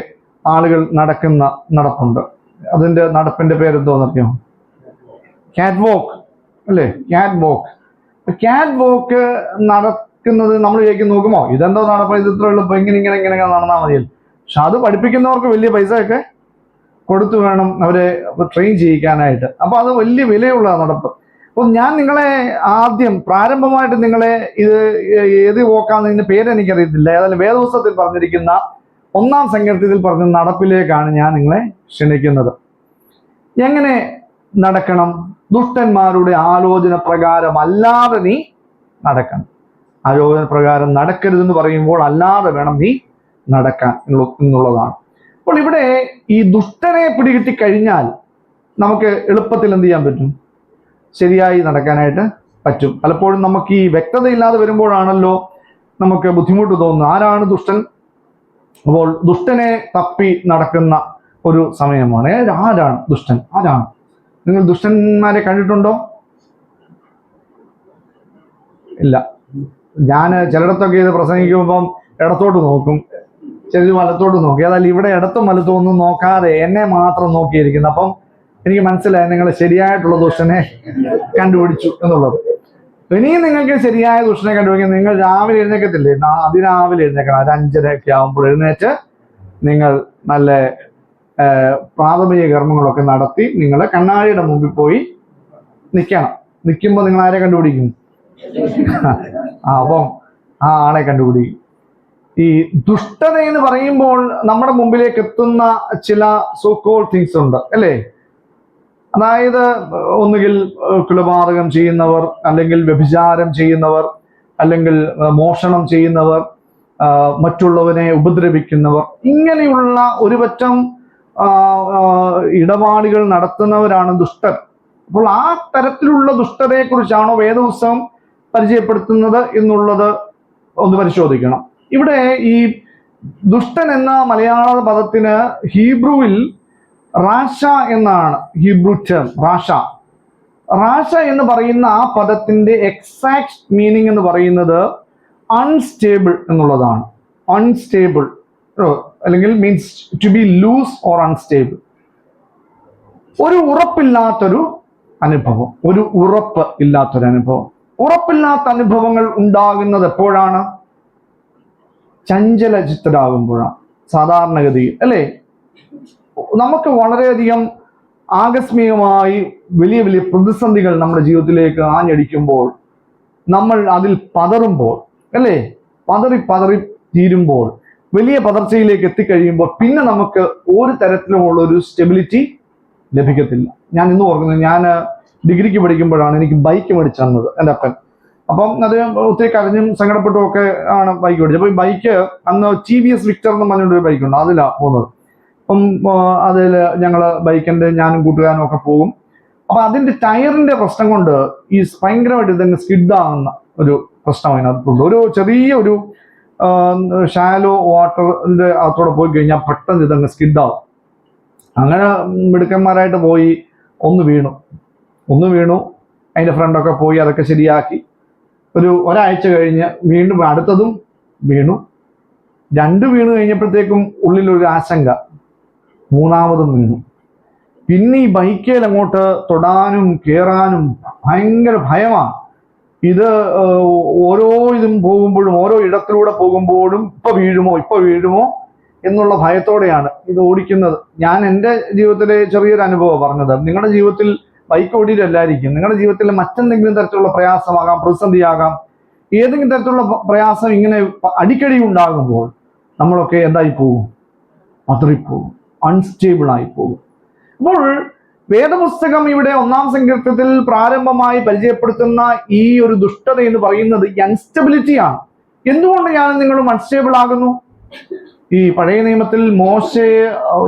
ആളുകൾ നടക്കുന്ന നടപ്പുണ്ട്. അതിന്റെ നടപ്പിന്റെ പേരെന്തോന്നറിയാമോ? ക്യാറ്റ് വോക്ക്, അല്ലേ? ക്യാറ്റ് വോക്ക് നടക്കുന്നത് നമ്മൾ ശരിക്കും നോക്കുമോ, ഇതെന്തോ നടപ്പ്, ഇത് ഇത്ര എളുപ്പം, ഇങ്ങനെ നടന്നാൽ മതിയല്ലോ. പക്ഷെ അത് പഠിപ്പിക്കുന്നവർക്ക് വലിയ പൈസ ഒക്കെ കൊടുത്തു വേണം അവരെ ട്രെയിൻ ചെയ്യിക്കാനായിട്ട്. അപ്പൊ അത് വലിയ വിലയുള്ള നടപ്പ്. അപ്പൊ ഞാൻ നിങ്ങളെ പ്രാരംഭമായിട്ട് നിങ്ങളെ ഇത് ഏത് വോക്കാന്ന് ഇതിന്റെ പേര് എനിക്കറിയത്തില്ല, ഏതായാലും വേദപുസ്തകത്തിൽ പറഞ്ഞിരിക്കുന്ന 1-ാം സങ്കീർത്തനത്തിൽ പറഞ്ഞ നടപ്പിലേക്കാണ് ഞാൻ നിങ്ങളെ ക്ഷണിക്കുന്നത്. എങ്ങനെ നടക്കണം? ദുഷ്ടന്മാരുടെ ആലോചന പ്രകാരം അല്ലാതെ നീ നടക്കണം. ആലോചന പ്രകാരം നടക്കരുതെന്ന് പറയുമ്പോൾ അല്ലാതെ വേണം നീ നടക്കാൻ എന്നുള്ളതാണ്. അപ്പോൾ ഇവിടെ ഈ ദുഷ്ടനെ പിടികിട്ടി കഴിഞ്ഞാൽ നമുക്ക് എളുപ്പത്തിൽ എന്ത് ചെയ്യാൻ പറ്റും? ശരിയായി നടക്കാനായിട്ട് പറ്റും. പലപ്പോഴും നമുക്ക് ഈ വ്യക്തതയില്ലാതെ വരുമ്പോഴാണല്ലോ നമുക്ക് ബുദ്ധിമുട്ട് തോന്നുന്നത്. ആരാണ് ദുഷ്ടൻ? അപ്പോൾ ദുഷ്ടനെ തപ്പി നടക്കുന്ന ഒരു സമയമാണ്. ആരാണ് ദുഷ്ടൻ? ആരാണ്? നിങ്ങൾ ദുഷ്ടന്മാരെ കണ്ടിട്ടുണ്ടോ? ഇല്ല. ഞാൻ ചിലയിടത്തൊക്കെ ഇത് പ്രസംഗിക്കുമ്പം ഇടത്തോട്ട് നോക്കും, ചിലർ വലത്തോട്ട് നോക്കി. ഏതായാലും ഇവിടെ ഇടത്തും വലത്തും ഒന്നും നോക്കാതെ എന്നെ മാത്രം നോക്കിയിരിക്കുന്നു. അപ്പം എനിക്ക് മനസ്സിലായി നിങ്ങൾ ശരിയായിട്ടുള്ള ദുഷ്ടനെ കണ്ടുപിടിച്ചു എന്നുള്ളത്. ഇനിയും നിങ്ങൾക്ക് ശരിയായ ദുഷ്ടനെ കണ്ടുപിടിക്കാൻ നിങ്ങൾ രാവിലെ എഴുന്നേക്കത്തില്ലേ? അതിരാവിലെ എഴുന്നേക്കണം. ഒരു 5:30 ആകുമ്പോൾ എഴുന്നേറ്റ് നിങ്ങൾ നല്ല പ്രാഥമിക കർമ്മങ്ങളൊക്കെ നടത്തി നിങ്ങൾ കണ്ണാടിയുടെ മുമ്പിൽ പോയി നിൽക്കണം. നിൽക്കുമ്പോൾ നിങ്ങൾ ആരെ കണ്ടുപിടിക്കും? അപ്പം ആ ആളെ കണ്ടുപിടിക്കും. ഈ ദുഷ്ടത എന്ന് പറയുമ്പോൾ നമ്മുടെ മുമ്പിലേക്ക് എത്തുന്ന ചില സോ കോൾ തിങ്സ് ഉണ്ട് അല്ലേ? അതായത് ഒന്നുകിൽ കൊലപാതകം ചെയ്യുന്നവർ, അല്ലെങ്കിൽ വ്യഭിചാരം ചെയ്യുന്നവർ, അല്ലെങ്കിൽ മോഷണം ചെയ്യുന്നവർ, മറ്റുള്ളവനെ ഉപദ്രവിക്കുന്നവർ, ഇങ്ങനെയുള്ള ഒരു പറ്റം ഇടപാടുകൾ നടത്തുന്നവരാണ് ദുഷ്ടർ. അപ്പോൾ ആ തരത്തിലുള്ള ദുഷ്ടതയെ കുറിച്ചാണോ വേദപുസ്തകം പരിചയപ്പെടുത്തുന്നത് എന്നുള്ളത് ഒന്ന് പരിശോധിക്കണം. ഇവിടെ ഈ ദുഷ്ടൻ എന്ന മലയാള പദത്തിന് ഹീബ്രുവിൽ റാഷ എന്നാണ് ഹീബ്രു ടേം. റാഷ എന്ന് പറയുന്ന ആ പദത്തിന്റെ എക്സാക്ട് മീനിങ് എന്ന് പറയുന്നത് അൺസ്റ്റേബിൾ എന്നുള്ളതാണ്. അൺസ്റ്റേബിൾ അല്ലെങ്കിൽ means to be loose or unstable. ഒരു ഉറപ്പില്ലാത്തൊരു അനുഭവം, ഒരു ഉറപ്പ് ഇല്ലാത്തൊരു അനുഭവം. ഉറപ്പില്ലാത്ത അനുഭവങ്ങൾ ഉണ്ടാകുന്നത് എപ്പോഴാണ്? ചഞ്ചലചിത്തരാകുമ്പോഴാണ് സാധാരണഗതിയിൽ, അല്ലേ? നമുക്ക് വളരെയധികം ആകസ്മികമായി വലിയ വലിയ പ്രതിസന്ധികൾ നമ്മുടെ ജീവിതത്തിലേക്ക് ആഞ്ഞടിക്കുമ്പോൾ, നമ്മൾ അതിൽ പതറുമ്പോൾ, അല്ലേ? പതറി തീരുമ്പോൾ, വലിയ പതർച്ചയിലേക്ക് എത്തിക്കഴിയുമ്പോൾ പിന്നെ നമുക്ക് ഒരു തരത്തിലുമുള്ള ഒരു സ്റ്റെബിലിറ്റി ലഭിക്കത്തില്ല. ഞാൻ ഇന്ന് ഓർക്കുന്നത്, ഞാൻ ഡിഗ്രിക്ക് പഠിക്കുമ്പോഴാണ് എനിക്ക് ബൈക്ക് മേടിച്ചു തന്നത് എൻ്റെ അപ്പൻ. അപ്പം അത് ഒത്തിരി കരഞ്ഞും സങ്കടപ്പെട്ടും ഒക്കെ ആണ് ബൈക്ക് മേടിച്ചത്. അപ്പോൾ ഈ ബൈക്ക് അന്ന് TVS വിക്ടർ എന്ന് പറഞ്ഞൊരു ബൈക്കുണ്ട്, അതിലാണ് പോകുന്നത്. അപ്പം അതിൽ ഞങ്ങൾ ബൈക്കിൻ്റെ ഞാനും കൂട്ടുകാരനും ഒക്കെ പോകും. അപ്പം അതിൻ്റെ ടയറിൻ്റെ പ്രശ്നം കൊണ്ട് ഈ ഭയങ്കരമായിട്ട് ഇതങ്ങ് സ്കിഡാകുന്ന ഒരു പ്രശ്നം അതിനകത്തുണ്ട്. ഒരു ചെറിയ ഒരു ഷാലോ വാട്ടറിൻ്റെ അകത്തോടെ പോയി കഴിഞ്ഞാൽ പെട്ടെന്ന് ഇതങ്ങ് സ്കിഡാവും. അങ്ങനെ മിടുക്കന്മാരായിട്ട് പോയി ഒന്ന് വീണു. അതിൻ്റെ ഫ്രണ്ടൊക്കെ പോയി അതൊക്കെ ശരിയാക്കി ഒരാഴ്ച കഴിഞ്ഞ് വീണ്ടും അടുത്തതും വീണു. 2 വീണ് കഴിഞ്ഞപ്പോഴത്തേക്കും ഉള്ളിലൊരു ആശങ്ക, 3ാമതും വീണു. പിന്നെ ഈ ബൈക്കേൽ അങ്ങോട്ട് തൊടാനും കയറാനും ഭയങ്കര ഭയമാണ്. ഇത് ഓരോ ഇതും പോകുമ്പോഴും, ഓരോ ഇടത്തിലൂടെ പോകുമ്പോഴും ഇപ്പൊ വീഴുമോ എന്നുള്ള ഭയത്തോടെയാണ് ഇത് ഓടിക്കുന്നത്. ഞാൻ എൻ്റെ ജീവിതത്തിലെ ചെറിയൊരു അനുഭവം പറഞ്ഞത്. നിങ്ങളുടെ ജീവിതത്തിൽ ബൈക്ക് ഓടിയിട്ടല്ലായിരിക്കും, നിങ്ങളുടെ ജീവിതത്തിൽ മറ്റെന്തെങ്കിലും തരത്തിലുള്ള പ്രയാസമാകാം, പ്രതിസന്ധിയാകാം. ഏതെങ്കിലും തരത്തിലുള്ള പ്രയാസം ഇങ്ങനെ അടിക്കടി ഉണ്ടാകുമ്പോൾ നമ്മളൊക്കെ എന്തായി പോകും? പതറിപ്പോകും, അൺസ്റ്റേബിൾ ആയി പോകും. അപ്പോൾ വേദപുസ്തകം ഇവിടെ 1-ാം സങ്കീർത്തനത്തിൽ പ്രാരംഭമായി പരിചയപ്പെടുത്തുന്ന ഈ ഒരു ദുഷ്ടത എന്ന് പറയുന്നത് അൺസ്റ്റെബിലിറ്റിയാണ്. എന്തുകൊണ്ട് ഞാൻ നിങ്ങളും അൺസ്റ്റേബിൾ ആകുന്നു? ഈ പഴയ നിയമത്തിൽ മോശെ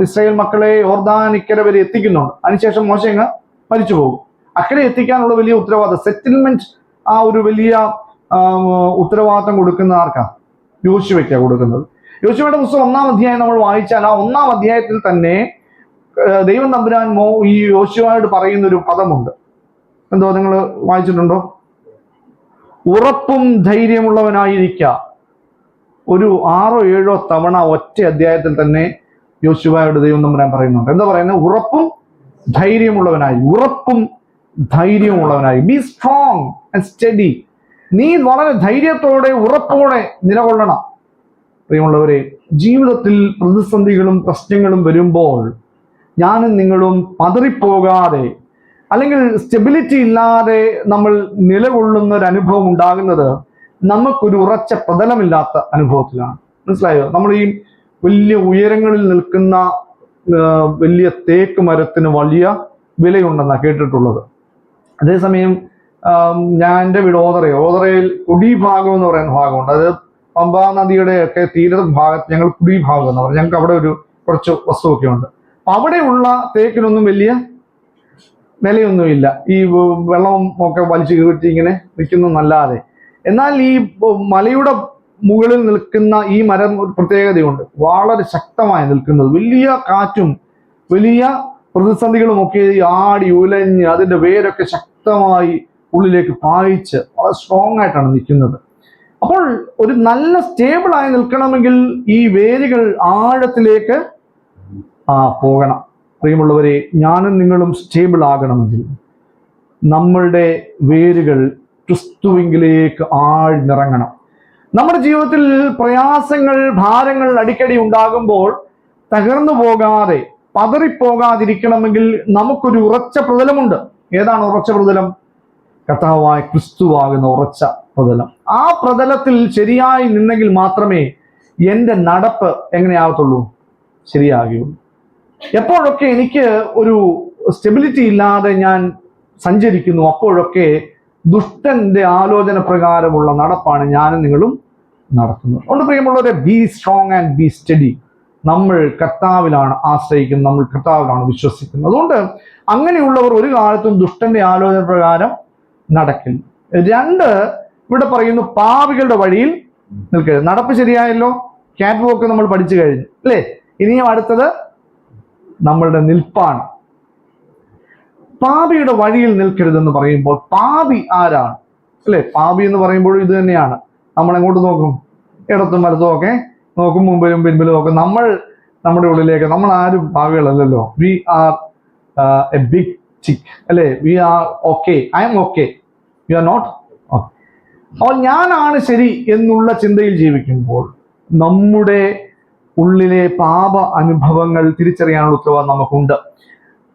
ഇസ്രായേൽ മക്കളെ യോർദാൻ ഇക്കരെ വരെ എത്തിക്കുന്നുണ്ട്. അതിനുശേഷം മോശെ അങ്ങ് മരിച്ചു പോകും. അക്കരെ എത്തിക്കാനുള്ള വലിയ ഉത്തരവാദിത്തം, സെറ്റിൽമെന്റ്, ആ ഒരു വലിയ ഉത്തരവാദിത്തം കൊടുക്കുന്ന ആർക്കാ? യോശുവയ്ക്കാണ് കൊടുക്കുന്നത്. യോശുവയുടെ പുസ്തകം 1-ാം അധ്യായം നമ്മൾ വായിച്ചാൽ ആ 1-ാം അധ്യായത്തിൽ തന്നെ ദൈവം തമ്പുരാൻ ഈ യോശുവയോട് പറയുന്ന ഒരു പദമുണ്ട്. എന്തോ നിങ്ങൾ വായിച്ചിട്ടുണ്ടോ? ഉറപ്പും ധൈര്യമുള്ളവനായിരിക്കുക. ഒരു 6-7 തവണ ഒറ്റ അധ്യായത്തിൽ തന്നെ യോശുവയോട് ദൈവം തമ്പുരാൻ പറയുന്നുണ്ട്. എന്താ പറയുന്നത്? ഉറപ്പും ധൈര്യമുള്ളവനായി. Be strong and study. നീ വളരെ ധൈര്യത്തോടെ ഉറപ്പോടെ നിലകൊള്ളണം. പ്രിയമുള്ളവരെ, ജീവിതത്തിൽ പ്രതിസന്ധികളും പ്രശ്നങ്ങളും വരുമ്പോൾ ഞാനും നിങ്ങളും പതറിപ്പോകാതെ, അല്ലെങ്കിൽ സ്റ്റെബിലിറ്റി ഇല്ലാതെ നമ്മൾ നിലകൊള്ളുന്ന ഒരു അനുഭവം ഉണ്ടാകുന്നത് നമുക്കൊരു ഉറച്ച പ്രതലമില്ലാത്ത അനുഭവത്തിലാണ്. മനസ്സിലായോ? നമ്മൾ ഈ വലിയ ഉയരങ്ങളിൽ നിൽക്കുന്ന വലിയ തേക്ക് മരത്തിന് വലിയ വിലയുണ്ടെന്നാണ് കേട്ടിട്ടുള്ളത്. അതേസമയം ഞാൻ എൻ്റെ വീട് ഓതറയിൽ കുടി ഭാഗം എന്ന് പറയുന്ന ഭാഗമുണ്ട്. അത് പമ്പാ നദിയുടെ ഒക്കെ തീര ഭാഗത്ത് ഞങ്ങൾ കുടി ഭാഗം എന്ന് പറയും. ഞങ്ങൾക്ക് അവിടെ കുറച്ച് വസ്തുവൊക്കെ ഉണ്ട്. അപ്പൊ അവിടെയുള്ള തേക്കിനൊന്നും വലിയ വിലയൊന്നുമില്ല. ഈ വെള്ളവും ഒക്കെ വലിച്ചു കയറ്റി ഇങ്ങനെ നിൽക്കുന്നല്ലാതെ. എന്നാൽ ഈ മലയുടെ മുകളിൽ നിൽക്കുന്ന ഈ മരം ഒരു പ്രത്യേകതയുണ്ട്, വളരെ ശക്തമായി നിൽക്കുന്നത്. വലിയ കാറ്റും വലിയ പ്രതിസന്ധികളും ഒക്കെ ആടി ഉലഞ്ഞ് അതിന്റെ വേരൊക്കെ ശക്തമായി ഉള്ളിലേക്ക് പായിച്ച് വളരെ സ്ട്രോങ് ആയിട്ടാണ് നിൽക്കുന്നത്. അപ്പോൾ ഒരു നല്ല സ്റ്റേബിളായി നിൽക്കണമെങ്കിൽ ഈ വേരുകൾ ആഴത്തിലേക്ക് പോകണം. പ്രിയമുള്ളവരെ, ഞാനും നിങ്ങളും സ്റ്റേബിൾ ആകണമെങ്കിൽ നമ്മളുടെ വേരുകൾ ക്രിസ്തുവിലേക്ക് ആഴ്ന്നിറങ്ങണം. നമ്മുടെ ജീവിതത്തിൽ പ്രയാസങ്ങൾ, ഭാരങ്ങൾ അടിക്കടി ഉണ്ടാകുമ്പോൾ തകർന്നു പോകാതെ, പതറിപ്പോകാതിരിക്കണമെങ്കിൽ നമുക്കൊരു ഉറച്ച പ്രതലമുണ്ട്. ഏതാണ് ഉറച്ച പ്രതലം? കർത്താവായ ക്രിസ്തുവാകുന്ന ഉറച്ച പ്രതലം. ആ പ്രതലത്തിൽ ശരിയായി നിന്നെങ്കിൽ മാത്രമേ എൻ്റെ നടപ്പ് എങ്ങനെയാകത്തുള്ളൂ? ശരിയാകുകയുള്ളൂ. എപ്പോഴൊക്കെ എനിക്ക് ഒരു സ്റ്റെബിലിറ്റി ഇല്ലാതെ ഞാൻ സഞ്ചരിക്കുന്നു, അപ്പോഴൊക്കെ ദുഷ്ടന്റെ ആലോചന പ്രകാരമുള്ള നടപ്പാണ് ഞാനും നിങ്ങളും നടത്തുന്നത്. അതുകൊണ്ട് പ്രിയമുള്ളവരെ, B strong and B study. നമ്മൾ കർത്താവിലാണ് ആശ്രയിക്കുന്നത്, നമ്മൾ കർത്താവിലാണ് വിശ്വസിക്കുന്നത്. അതുകൊണ്ട് അങ്ങനെയുള്ളവർ ഒരു കാലത്തും ദുഷ്ടന്റെ ആലോചന പ്രകാരം നടക്കില്ല. 2, ഇവിടെ പറയുന്നു പാപികളുടെ വഴിയിൽ നിൽക്കരുത്. നടപ്പ് ശരിയായല്ലോ, ക്യാറ്റ് വോക്ക് നമ്മൾ പഠിച്ചു കഴിഞ്ഞു അല്ലേ? ഇനിയും അടുത്തത് നമ്മളുടെ നിൽപ്പാണ്. പാപിയുടെ വഴിയിൽ നിൽക്കരുതെന്ന് പറയുമ്പോൾ പാപി ആരാണ് അല്ലെ? പാപി എന്ന് പറയുമ്പോൾ ഇത് തന്നെയാണ്. നമ്മൾ എങ്ങോട്ട് നോക്കും? ഇടത്തും വലത്തും ഒക്കെ നോക്കും, മുമ്പിലും പിൻപിലും ഒക്കെ. നമ്മുടെ ഉള്ളിലേക്ക് നമ്മൾ ആരും പാപികളല്ലല്ലോ. We are a big chick അല്ലെ? We are okay, I am okay, you are not okay. അപ്പോൾ ഞാനാണ് ശരി എന്നുള്ള ചിന്തയിൽ ജീവിക്കുമ്പോൾ നമ്മുടെ ഉള്ളിലെ പാപ അനുഭവങ്ങൾ തിരിച്ചറിയാനുള്ള ഉത്തരവാദിത്വം നമുക്കുണ്ട്.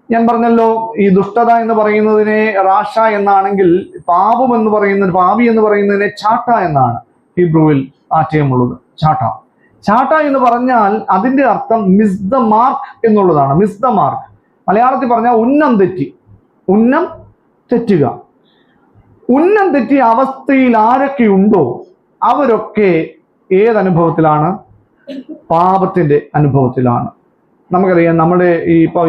ഞാൻ പറഞ്ഞല്ലോ, ഈ ദുഷ്ടത എന്ന് പറയുന്നതിനെ റാഷ എന്നാണെങ്കിൽ, പാപം എന്ന് പറയുന്നത്, പാപി എന്ന് പറയുന്നതിനെ ചാട്ട എന്നാണ് ഹീബ്രുവിൽ ആശയമുള്ളത്. ചാട്ട എന്ന് പറഞ്ഞാൽ അതിന്റെ അർത്ഥം മിസ് ദ മാർക്ക് എന്നുള്ളതാണ്. മിസ് ദ മാർക്ക് മലയാളത്തിൽ പറഞ്ഞാൽ ഉന്നം തെറ്റുക. ഉന്നം തെറ്റിയ അവസ്ഥയിൽ ആരൊക്കെ ഉണ്ടോ അവരൊക്കെ ഏതനുഭവത്തിലാണ്? പാപത്തിന്റെ അനുഭവത്തിലാണ്. നമുക്കറിയാം, നമ്മുടെ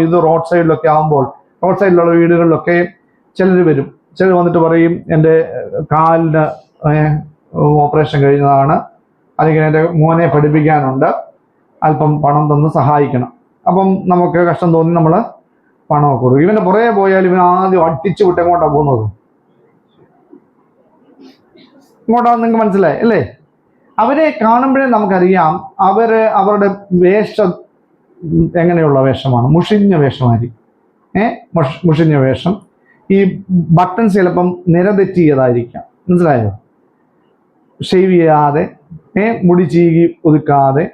ഇത് റോഡ് സൈഡിലൊക്കെ ആകുമ്പോൾ, റോഡ് സൈഡിലുള്ള വീടുകളിലൊക്കെ ചിലർ വരും. ചിലർ വന്നിട്ട് പറയും, എൻ്റെ കാലിന് ഓപ്പറേഷൻ കഴിഞ്ഞതാണ്, അല്ലെങ്കിൽ എൻ്റെ മോനെ പഠിപ്പിക്കാനുണ്ട്, അല്പം പണം തന്ന് സഹായിക്കണം. അപ്പം നമുക്ക് കഷ്ടം തോന്നി നമ്മൾ പണമൊക്കെ കൊടുക്കും. ഇവൻ്റെ പുറകെ പോയാൽ ഇവൻ ആദ്യം അടിച്ചു വിട്ട് എങ്ങോട്ടാണ് പോകുന്നത്? ഇങ്ങോട്ടാണ്. നിങ്ങൾക്ക് മനസ്സിലായി അല്ലേ? അവരെ കാണുമ്പോഴേ നമുക്കറിയാം അവരുടെ വേഷം എങ്ങനെയുള്ള വേഷമാണ്. മുഷിഞ്ഞ വേഷമായിരിക്കും. മുഷിഞ്ഞ വേഷം. ഈ ബട്ടൺ ചിലപ്പം നിരതെറ്റിയതായിരിക്കാം. മനസ്സിലായോ? ഷെയ്വ് ചെയ്യാതെ, മുടി ചീകി ഒതുക്കാതെ.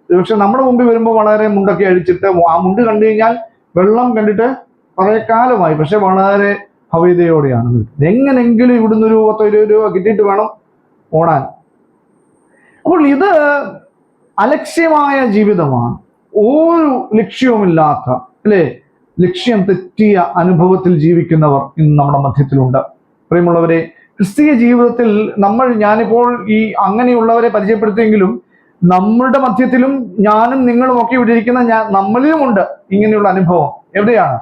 പക്ഷെ നമ്മുടെ മുമ്പിൽ വരുമ്പോൾ വളരെ മുണ്ടൊക്കെ അഴിച്ചിട്ട്, ആ മുണ്ട് കണ്ടു കഴിഞ്ഞാൽ വെള്ളം കണ്ടിട്ട് കുറെ കാലമായി, പക്ഷെ വളരെ ഭവ്യതയോടെയാണ് നിൽക്കുന്നത്. എങ്ങനെങ്കിലും ഇവിടുന്ന് ഒരു 10-20 രൂപ കിട്ടിയിട്ട് വേണം ഓടാൻ. അപ്പോൾ ഇത് അലക്ഷ്യമായ ജീവിതമാണ്. ഒരു ലക്ഷ്യവുമില്ലാത്ത അല്ലെ, ലക്ഷ്യം തെറ്റിയ അനുഭവത്തിൽ ജീവിക്കുന്നവർ ഇന്ന് നമ്മുടെ മധ്യത്തിലുണ്ട്. പ്രിയമുള്ളവരെ, ക്രിസ്തീയ ജീവിതത്തിൽ ഞാനിപ്പോൾ ഈ അങ്ങനെയുള്ളവരെ പരിചയപ്പെടുത്തിയെങ്കിലും നമ്മുടെ മധ്യത്തിലും ഞാനും നിങ്ങളും ഒക്കെ ഇവിടെ ഇരിക്കുന്ന നമ്മളിലുമുണ്ട് ഇങ്ങനെയുള്ള അനുഭവം. എവിടെയാണ്?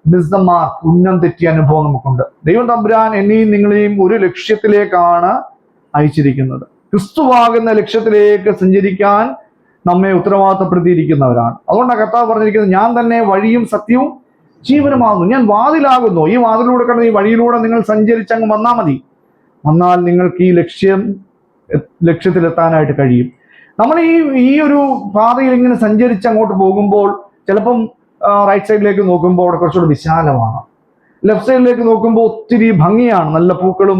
മിസ് ദ മാർക്ക്, ഉന്നം തെറ്റിയ അനുഭവം നമുക്കുണ്ട്. ദൈവം തമ്പുരാൻ എന്നെയും നിങ്ങളെയും ഒരു ലക്ഷ്യത്തിലേക്കാണ് അയച്ചിരിക്കുന്നത്. ക്രിസ്തുവാകുന്ന ലക്ഷ്യത്തിലേക്ക് സഞ്ചരിക്കാൻ നമ്മെ ഉത്തരവാദിത്തപ്പെടുത്തിയിരിക്കുന്നവരാണ്. അതുകൊണ്ടാണ് കർത്താവ് പറഞ്ഞിരിക്കുന്നത്, ഞാൻ തന്നെ വഴിയും സത്യവും ജീവനുമാകുന്നു, ഞാൻ വാതിലാകുന്നു. ഈ വാതിലൂടെ കടന്ന് ഈ വഴിയിലൂടെ നിങ്ങൾ സഞ്ചരിച്ചങ്ങ് വന്നാൽ മതി. വന്നാൽ നിങ്ങൾക്ക് ഈ ലക്ഷ്യത്തിലെത്താനായിട്ട് കഴിയും. നമ്മൾ ഈ ഒരു പാതയിൽ ഇങ്ങനെ സഞ്ചരിച്ച് അങ്ങോട്ട് പോകുമ്പോൾ ചിലപ്പം റൈറ്റ് സൈഡിലേക്ക് നോക്കുമ്പോൾ അവിടെ കുറച്ചുകൂടെ വിശാലമാണ്. ലെഫ്റ്റ് സൈഡിലേക്ക് നോക്കുമ്പോൾ ഒത്തിരി ഭംഗിയാണ്, നല്ല പൂക്കളും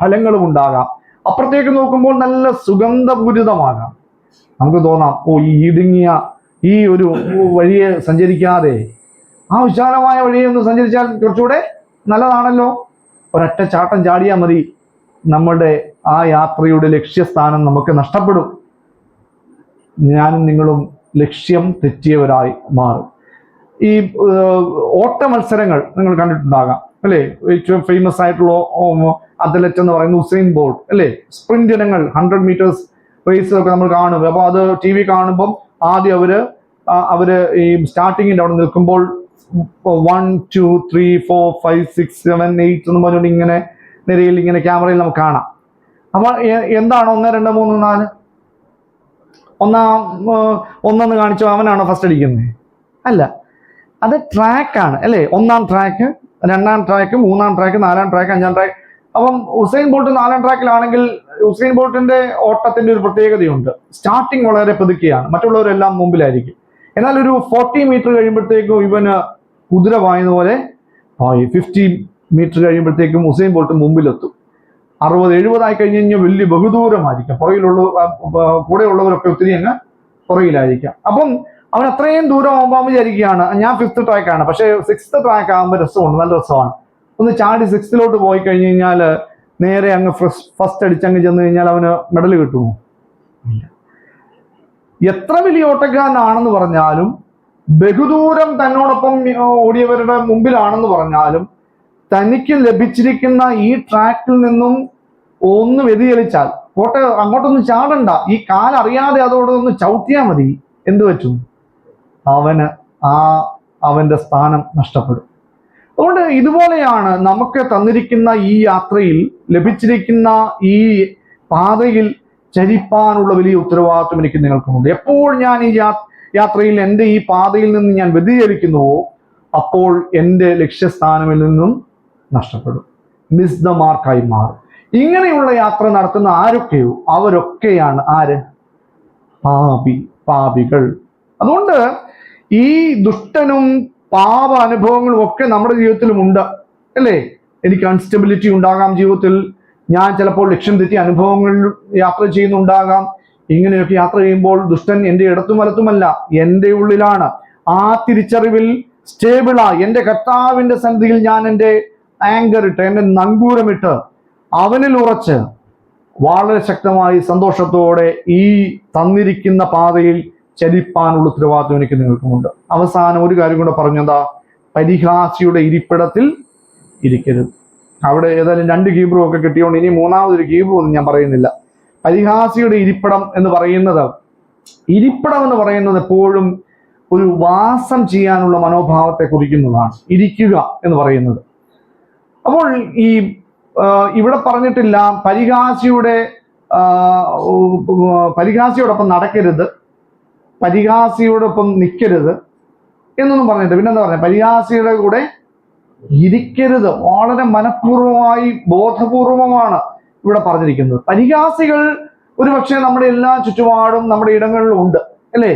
ഫലങ്ങളും ഉണ്ടാകാം. അപ്പുറത്തേക്ക് നോക്കുമ്പോൾ നല്ല സുഗന്ധപൂരിതമാകാം. നമുക്ക് തോന്നാം, ഈ ഇടുങ്ങിയ ഈ ഒരു വഴിയെ സഞ്ചരിക്കാതെ ആ വിശാലമായ വഴിയെ ഒന്ന് സഞ്ചരിച്ചാൽ കുറച്ചുകൂടെ നല്ലതാണല്ലോ. ഒരൊറ്റ ചാട്ടം ചാടിയാൽ മതി, നമ്മുടെ ആ യാത്രയുടെ ലക്ഷ്യസ്ഥാനം നമുക്ക് നഷ്ടപ്പെടും. ഞാനും നിങ്ങളും ലക്ഷ്യം തെറ്റിയവരായി മാറും. ഈ ഓട്ട മത്സരങ്ങൾ നിങ്ങൾ കണ്ടിട്ടുണ്ടാകാം. അല്ലേ? ഏറ്റവും ഫേമസ് ആയിട്ടുള്ള അത്ലറ്റ് എന്ന് പറയുന്നത് ഉസൈൻ ബോൾട്ട് അല്ലേ? സ്പ്രിന്റ് ഇനങ്ങൾ 100 മീറ്റേഴ്സ് റേസിലൊക്കെ നമ്മൾ കാണും. അപ്പൊ അത് TV കാണുമ്പം ആദ്യം അവര് ഈ സ്റ്റാർട്ടിങ്ങിന്റെ അവിടെ നിൽക്കുമ്പോൾ 1 2 3 4 5 6 7 8 എന്ന് പറഞ്ഞുകൊണ്ട് ഇങ്ങനെ നിരയിൽ ഇങ്ങനെ ക്യാമറയിൽ നമുക്ക് കാണാം. അപ്പൊ എന്താണ് 1 2 3 4 ഒന്നെന്ന് കാണിച്ചോ അവനാണോ ഫസ്റ്റ് അടിക്കുന്നത്? അല്ല, അത് ട്രാക്കാണ് അല്ലേ? 1ാം track, 2ാം track, 3ാം track, 4ാം track, 5ാം track. അപ്പം ഉസൈൻ ബോൾട്ട് 4ാം ട്രാക്കിലാണെങ്കിൽ ഉസൈൻ ബോൾട്ടിന്റെ ഓട്ടത്തിന്റെ ഒരു പ്രത്യേകതയുണ്ട്. സ്റ്റാർട്ടിങ് വളരെ പതുക്കെയാണ്, മറ്റുള്ളവരെല്ലാം മുമ്പിലായിരിക്കും. എന്നാൽ ഒരു 40 മീറ്റർ കഴിയുമ്പോഴത്തേക്കും ഇവന് കുതിര പായുന്ന പോലെ 50 മീറ്റർ കഴിയുമ്പോഴത്തേക്കും ഉസൈൻ ബോൾട്ട് മുമ്പിലെത്തും. 60 70 ആയി കഴിഞ്ഞ് കഴിഞ്ഞാൽ വലിയ ബഹുദൂരമായിരിക്കും. കൂടെ ഉള്ളവരൊക്കെ ഒത്തിരി അങ്ങ് പുറകിലായിരിക്കാം. അപ്പം അവൻ അത്രയും ദൂരം ആകുമ്പോൾ വിചാരിക്കുകയാണ് ഞാൻ 5th ട്രാക്കാണ്, പക്ഷേ 6th ട്രാക്ക് ആകുമ്പോൾ രസമുണ്ട്, നല്ല രസമാണ്. ഒന്ന് ചാടി 6th പോയി കഴിഞ്ഞ് കഴിഞ്ഞാൽ നേരെ അങ്ങ് ഫസ്റ്റ് അടിച്ചങ്ങ് ചെന്ന് കഴിഞ്ഞാൽ അവന് മെഡൽ കിട്ടുമോ? ഇല്ല. എത്ര വലിയ ഓട്ടക്കാരനാണെന്ന് പറഞ്ഞാലും, ബഹുദൂരം തന്നോടൊപ്പം ഓടിയവരുടെ മുമ്പിലാണെന്ന് പറഞ്ഞാലും, തനിക്ക് ലഭിച്ചിരിക്കുന്ന ഈ ട്രാക്കിൽ നിന്നും ഒന്ന് വ്യതിചലിച്ചാൽ അങ്ങോട്ടൊന്നും ചാടണ്ട, ഈ കാലറിയാതെ അതോടൊന്ന് ചവിട്ടിയാൽ മതി, എന്തു പറ്റും? അവന്റെ സ്ഥാനം നഷ്ടപ്പെടും. അതുകൊണ്ട് ഇതുപോലെയാണ് നമുക്ക് തന്നിരിക്കുന്ന ഈ യാത്രയിൽ, ലഭിച്ചിരിക്കുന്ന ഈ പാതയിൽ ചരിപ്പാനുള്ള വലിയ ഉത്തരവാദിത്വം എനിക്ക് നിങ്ങൾക്കുമുണ്ട്. എപ്പോൾ ഞാൻ ഈ യാത്രയിൽ എൻ്റെ ഈ പാതയിൽ നിന്ന് ഞാൻ വ്യതിചലിക്കുന്നുവോ അപ്പോൾ എൻ്റെ ലക്ഷ്യസ്ഥാനത്തിൽ നിന്നും നഷ്ടപ്പെടും, മിസ് ദ മാർക്കായി മാറും. ഇങ്ങനെയുള്ള യാത്ര നടത്തുന്ന ആരൊക്കെയോ അവരൊക്കെയാണ് ആര്? പാപികൾ. അതുകൊണ്ട് ഈ ദുഷ്ടനും പാപ അനുഭവങ്ങളും ഒക്കെ നമ്മുടെ ജീവിതത്തിലുമുണ്ട് അല്ലേ? എനിക്ക് അൺസ്റ്റെബിലിറ്റി ഉണ്ടാകാം ജീവിതത്തിൽ, ഞാൻ ചിലപ്പോൾ ലക്ഷ്യം തെറ്റി അനുഭവങ്ങളിൽ യാത്ര ചെയ്യുന്നുണ്ടാകാം. ഇങ്ങനെയൊക്കെ യാത്ര ചെയ്യുമ്പോൾ ദുഷ്ടൻ എൻ്റെ ഇടത്തും വലത്തുമല്ല, എൻ്റെ ഉള്ളിലാണ്. ആ തിരിച്ചറിവിൽ സ്റ്റേബിളായി എൻ്റെ കർത്താവിൻ്റെ സന്നിധിയിൽ ഞാൻ എൻ്റെ ആങ്കറിട്ട്, എൻ്റെ നങ്കൂരമിട്ട് അവനിൽ ഉറച്ച് വളരെ ശക്തമായി സന്തോഷത്തോടെ ഈ തന്നിരിക്കുന്ന പാതയിൽ ചലിപ്പാനുള്ള ഉത്തരവാദിത്വം എനിക്ക് നിങ്ങൾക്കുമുണ്ട്. അവസാനം ഒരു കാര്യം കൂടെ പറഞ്ഞതാ, പരിഹാസിയുടെ ഇരിപ്പിടത്തിൽ ഇരിക്കരുത്. അവിടെ ഏതായാലും 2 ഹീബ്രു ഒക്കെ കിട്ടിയോണ്ട് ഇനി 3ാമതൊരു ഹീബ്രു ഒന്നും ഞാൻ പറയുന്നില്ല. പരിഹാസിയുടെ ഇരിപ്പിടം എന്ന് പറയുന്നത് എപ്പോഴും ഒരു വാസം ചെയ്യാനുള്ള മനോഭാവത്തെ കുറിക്കുന്നതാണ്, ഇരിക്കുക എന്ന് പറയുന്നത്. അപ്പോൾ ഈ ഇവിടെ പറഞ്ഞിട്ടില്ല പരിഹാസിയോടൊപ്പം നടക്കരുത്, പരിഹാസിയോടൊപ്പം നിൽക്കരുത് എന്നൊന്നും പറഞ്ഞിട്ട്. പിന്നെന്താ പറഞ്ഞത്? പരിഹാസിയുടെ കൂടെ ഇരിക്കരുത്. വളരെ മനഃപൂർവ്വമായി, ബോധപൂർവമാണ് ഇവിടെ പറഞ്ഞിരിക്കുന്നത്. പരിഹാസികൾ ഒരുപക്ഷെ നമ്മുടെ എല്ലാ ചുറ്റുപാടും, നമ്മുടെ ഇടങ്ങളിലും ഉണ്ട് അല്ലേ?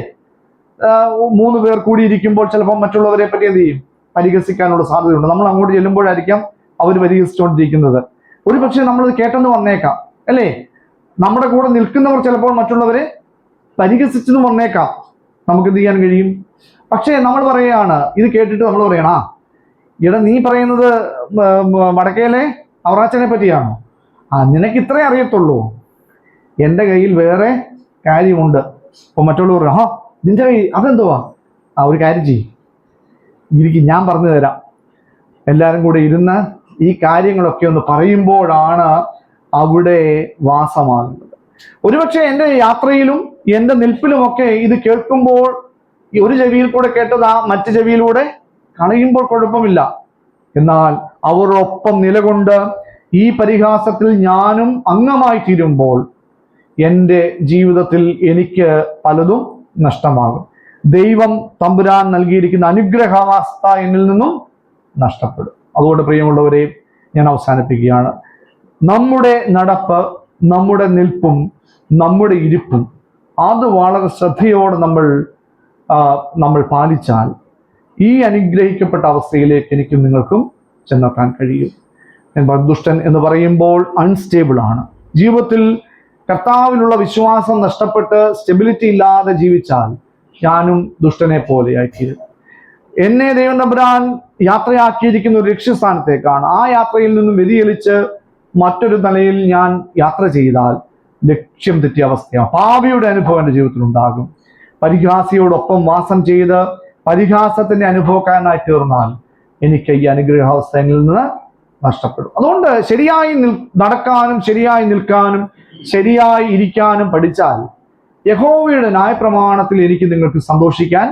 3 പേർ കൂടി ഇരിക്കുമ്പോൾ ചിലപ്പോൾ മറ്റുള്ളവരെ പറ്റി എന്ത് ചെയ്യും? പരിഹസിക്കാനുള്ള സാധ്യതയുണ്ട്. നമ്മൾ അങ്ങോട്ട് ചെല്ലുമ്പോഴായിരിക്കാം അവർ പരിഹസിച്ചുകൊണ്ടിരിക്കുന്നത്. ഒരുപക്ഷെ നമ്മളത് കേട്ടെന്ന് വന്നേക്കാം അല്ലേ? നമ്മുടെ കൂടെ നിൽക്കുന്നവർ ചിലപ്പോൾ മറ്റുള്ളവരെ പരിഹസിച്ചെന്ന് വന്നേക്കാം. നമുക്ക് എന്ത് ചെയ്യാൻ കഴിയും? പക്ഷേ നമ്മൾ പറയുകയാണ്, ഇത് കേട്ടിട്ട് നമ്മൾ പറയണ, നീ പറയുന്നത് വടക്കേലെ അവറാച്ചനെ പറ്റിയാണോ? നിനക്ക് ഇത്രേ അറിയത്തുള്ളൂ, എൻ്റെ കയ്യിൽ വേറെ കാര്യമുണ്ട്. അപ്പോൾ മറ്റുള്ളവർ നിന്റെ കയ്യിൽ അതെന്തുവാ? ഒരു കാര്യം ഇരിക്കും, ഞാൻ പറഞ്ഞു തരാം. എല്ലാവരും കൂടെ ഇരുന്ന് ഈ കാര്യങ്ങളൊക്കെ ഒന്ന് പറയുമ്പോഴാണ് അവിടെ വാസമാകുന്നത്. ഒരുപക്ഷെ എൻ്റെ യാത്രയിലും എൻ്റെ നിൽപ്പിലുമൊക്കെ ഇത് കേൾക്കുമ്പോൾ ഒരു ചെവിയിൽ കൂടെ കേട്ടതാ മറ്റു ചെവിയിലൂടെ കളയുമ്പോൾ കുഴപ്പമില്ല. എന്നാൽ അവരൊപ്പം നിലകൊണ്ട് ഈ പരിഹാസത്തിൽ ഞാനും അംഗമായി തീരുമ്പോൾ എൻ്റെ ജീവിതത്തിൽ എനിക്ക് പലതും നഷ്ടമാകും. ദൈവം തമ്പുരാൻ നൽകിയിരിക്കുന്ന അനുഗ്രഹാവസ്ഥ എന്നിൽ നിന്നും നഷ്ടപ്പെടും. അതുകൊണ്ട് പ്രിയമുള്ളവരെ, ഞാൻ അവസാനിപ്പിക്കുകയാണ്. നമ്മുടെ നടപ്പ്, നമ്മുടെ നിൽപ്പും, നമ്മുടെ ഇരിപ്പും അത് വളരെ ശ്രദ്ധയോടെ നമ്മൾ പാലിച്ചാൽ ഈ അനുഗ്രഹിക്കപ്പെട്ട അവസ്ഥയിലേക്ക് എനിക്കും നിങ്ങൾക്കും ചെന്നെത്താൻ കഴിയും. ദുഷ്ടൻ എന്ന് പറയുമ്പോൾ അൺസ്റ്റേബിൾ ആണ്. ജീവിതത്തിൽ കർത്താവിലുള്ള വിശ്വാസം നഷ്ടപ്പെട്ട് സ്റ്റെബിലിറ്റി ഇല്ലാതെ ജീവിച്ചാൽ ഞാനും ദുഷ്ടനെ പോലെയായിത്തീരും. എന്നെ ദൈവം തമ്പുരാൻ യാത്രയാക്കിയിരിക്കുന്ന ഒരു ലക്ഷ്യസ്ഥാനത്തേക്കാണ്. ആ യാത്രയിൽ നിന്നും വ്യതിചലിച്ച് മറ്റൊരു നിലയിൽ ഞാൻ യാത്ര ചെയ്താൽ ലക്ഷ്യം തെറ്റിയ അവസ്ഥയാണ്. പാപിയുടെ അനുഭവം എൻ്റെ ജീവിതത്തിൽ ഉണ്ടാകും. പരിഹാസിയോടൊപ്പം വാസം ചെയ്ത് പരിഹാസത്തിന്റെ അനുഭവക്കാരനായി തീർന്നാൽ എനിക്ക് ഈ അനുഗ്രഹാവസ്ഥയിൽ നിന്ന് നഷ്ടപ്പെടും. അതുകൊണ്ട് ശരിയായി നടക്കാനും ശരിയായി നിൽക്കാനും ശരിയായി ഇരിക്കാനും പഠിച്ചാൽ യഹോവയുടെ ന്യായപ്രമാണത്തിൽ എനിക്ക് നിങ്ങൾക്ക് സന്തോഷിക്കാൻ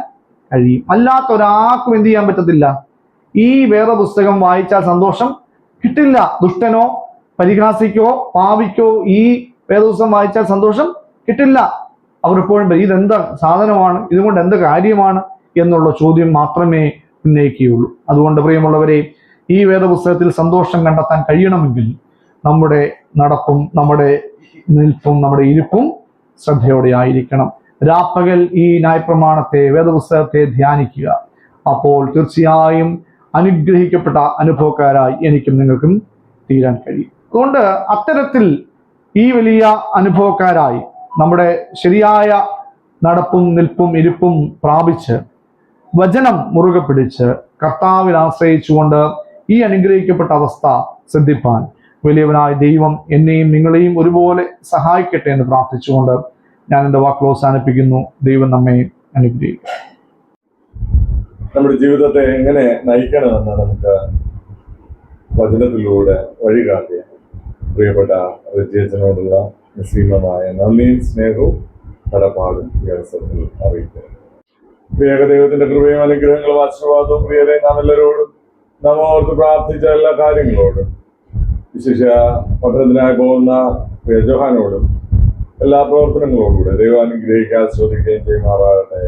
കഴിയും. അല്ലാത്ത ഒരാൾക്കും എന്ത് ചെയ്യാൻ പറ്റത്തില്ല. ഈ വേദപുസ്തകം വായിച്ചാൽ സന്തോഷം കിട്ടില്ല. ദുഷ്ടനോ പരിഹാസിക്കോ പാവിക്കോ ഈ വേദപുസ്തകം വായിച്ചാൽ സന്തോഷം കിട്ടില്ല. അവർ എപ്പോഴും ഇതെന്ത് സാധനമാണ്, ഇതുകൊണ്ട് എന്ത് കാര്യമാണ് എന്നുള്ള ചോദ്യം മാത്രമേ ഉന്നയിക്കുകയുള്ളൂ. അതുകൊണ്ട് പ്രിയമുള്ളവരെ, ഈ വേദപുസ്തകത്തിൽ സന്തോഷം കണ്ടെത്താൻ കഴിയണമെങ്കിൽ നമ്മുടെ നടപ്പും നമ്മുടെ നിൽപ്പും നമ്മുടെ ഇരിപ്പും ശ്രദ്ധയോടെ ആയിരിക്കണം. രാപ്പകൽ ഈ ന്യായപ്രമാണത്തെ വേദപുസ്തകത്തെ ധ്യാനിക്കുക. അപ്പോൾ തീർച്ചയായും അനുഗ്രഹിക്കപ്പെട്ട അനുഭവക്കാരായി എനിക്കും നിങ്ങൾക്കും തീരാൻ കഴിയും. അതുകൊണ്ട് അത്തരത്തിൽ ഈ വലിയ അനുഭവക്കാരായി നമ്മുടെ ശരിയായ നടപ്പും നിൽപ്പും ഇരിപ്പും പ്രാപിച്ച് വചനം മുറുകെ പിടിച്ച് കർത്താവിൽ ആശ്രയിച്ചുകൊണ്ട് ഈ അനുഗ്രഹിക്കപ്പെട്ട അവസ്ഥ സിദ്ധിപ്പാൻ വലിയവനായ ദൈവം എന്നെയും നിങ്ങളെയും ഒരുപോലെ സഹായിക്കട്ടെ എന്ന് പ്രാർത്ഥിച്ചുകൊണ്ട് ഞാൻ എൻ്റെ വാക്കുകൾ അവസാനിപ്പിക്കുന്നു. ദൈവം നമ്മെ അനുഗ്രഹിക്കും. നമ്മുടെ ജീവിതത്തെ എങ്ങനെ നയിക്കണമെന്ന് നമുക്ക് വചനത്തിലൂടെ വഴികാട്ടിയ പ്രിയപ്പെട്ട റിജിയച്ചനോടുള്ള നിസ്സീമമായ നന്ദിയും സ്നേഹവും കടപ്പാടും ഈ അവസരത്തിൽ അറിയിക്കുന്നു. ദൈവത്തിന്റെ കൃപയും അനുഗ്രഹങ്ങളും ആശീർവാദവും പ്രിയരെ നാം എല്ലാവരോടും നാം ഓർത്ത് പ്രാർത്ഥിച്ച എല്ലാ കാര്യങ്ങളോടും വിശേഷ പഠനത്തിനായി പോകുന്ന പ്രിയ ജോഹാനോടും എല്ലാ പ്രവർത്തനങ്ങളോടുകൂടെ ദൈവം അനുഗ്രഹിക്കാൻ ശ്രദ്ധിക്കുകയും ചെയ്യുമാറാകട്ടെ.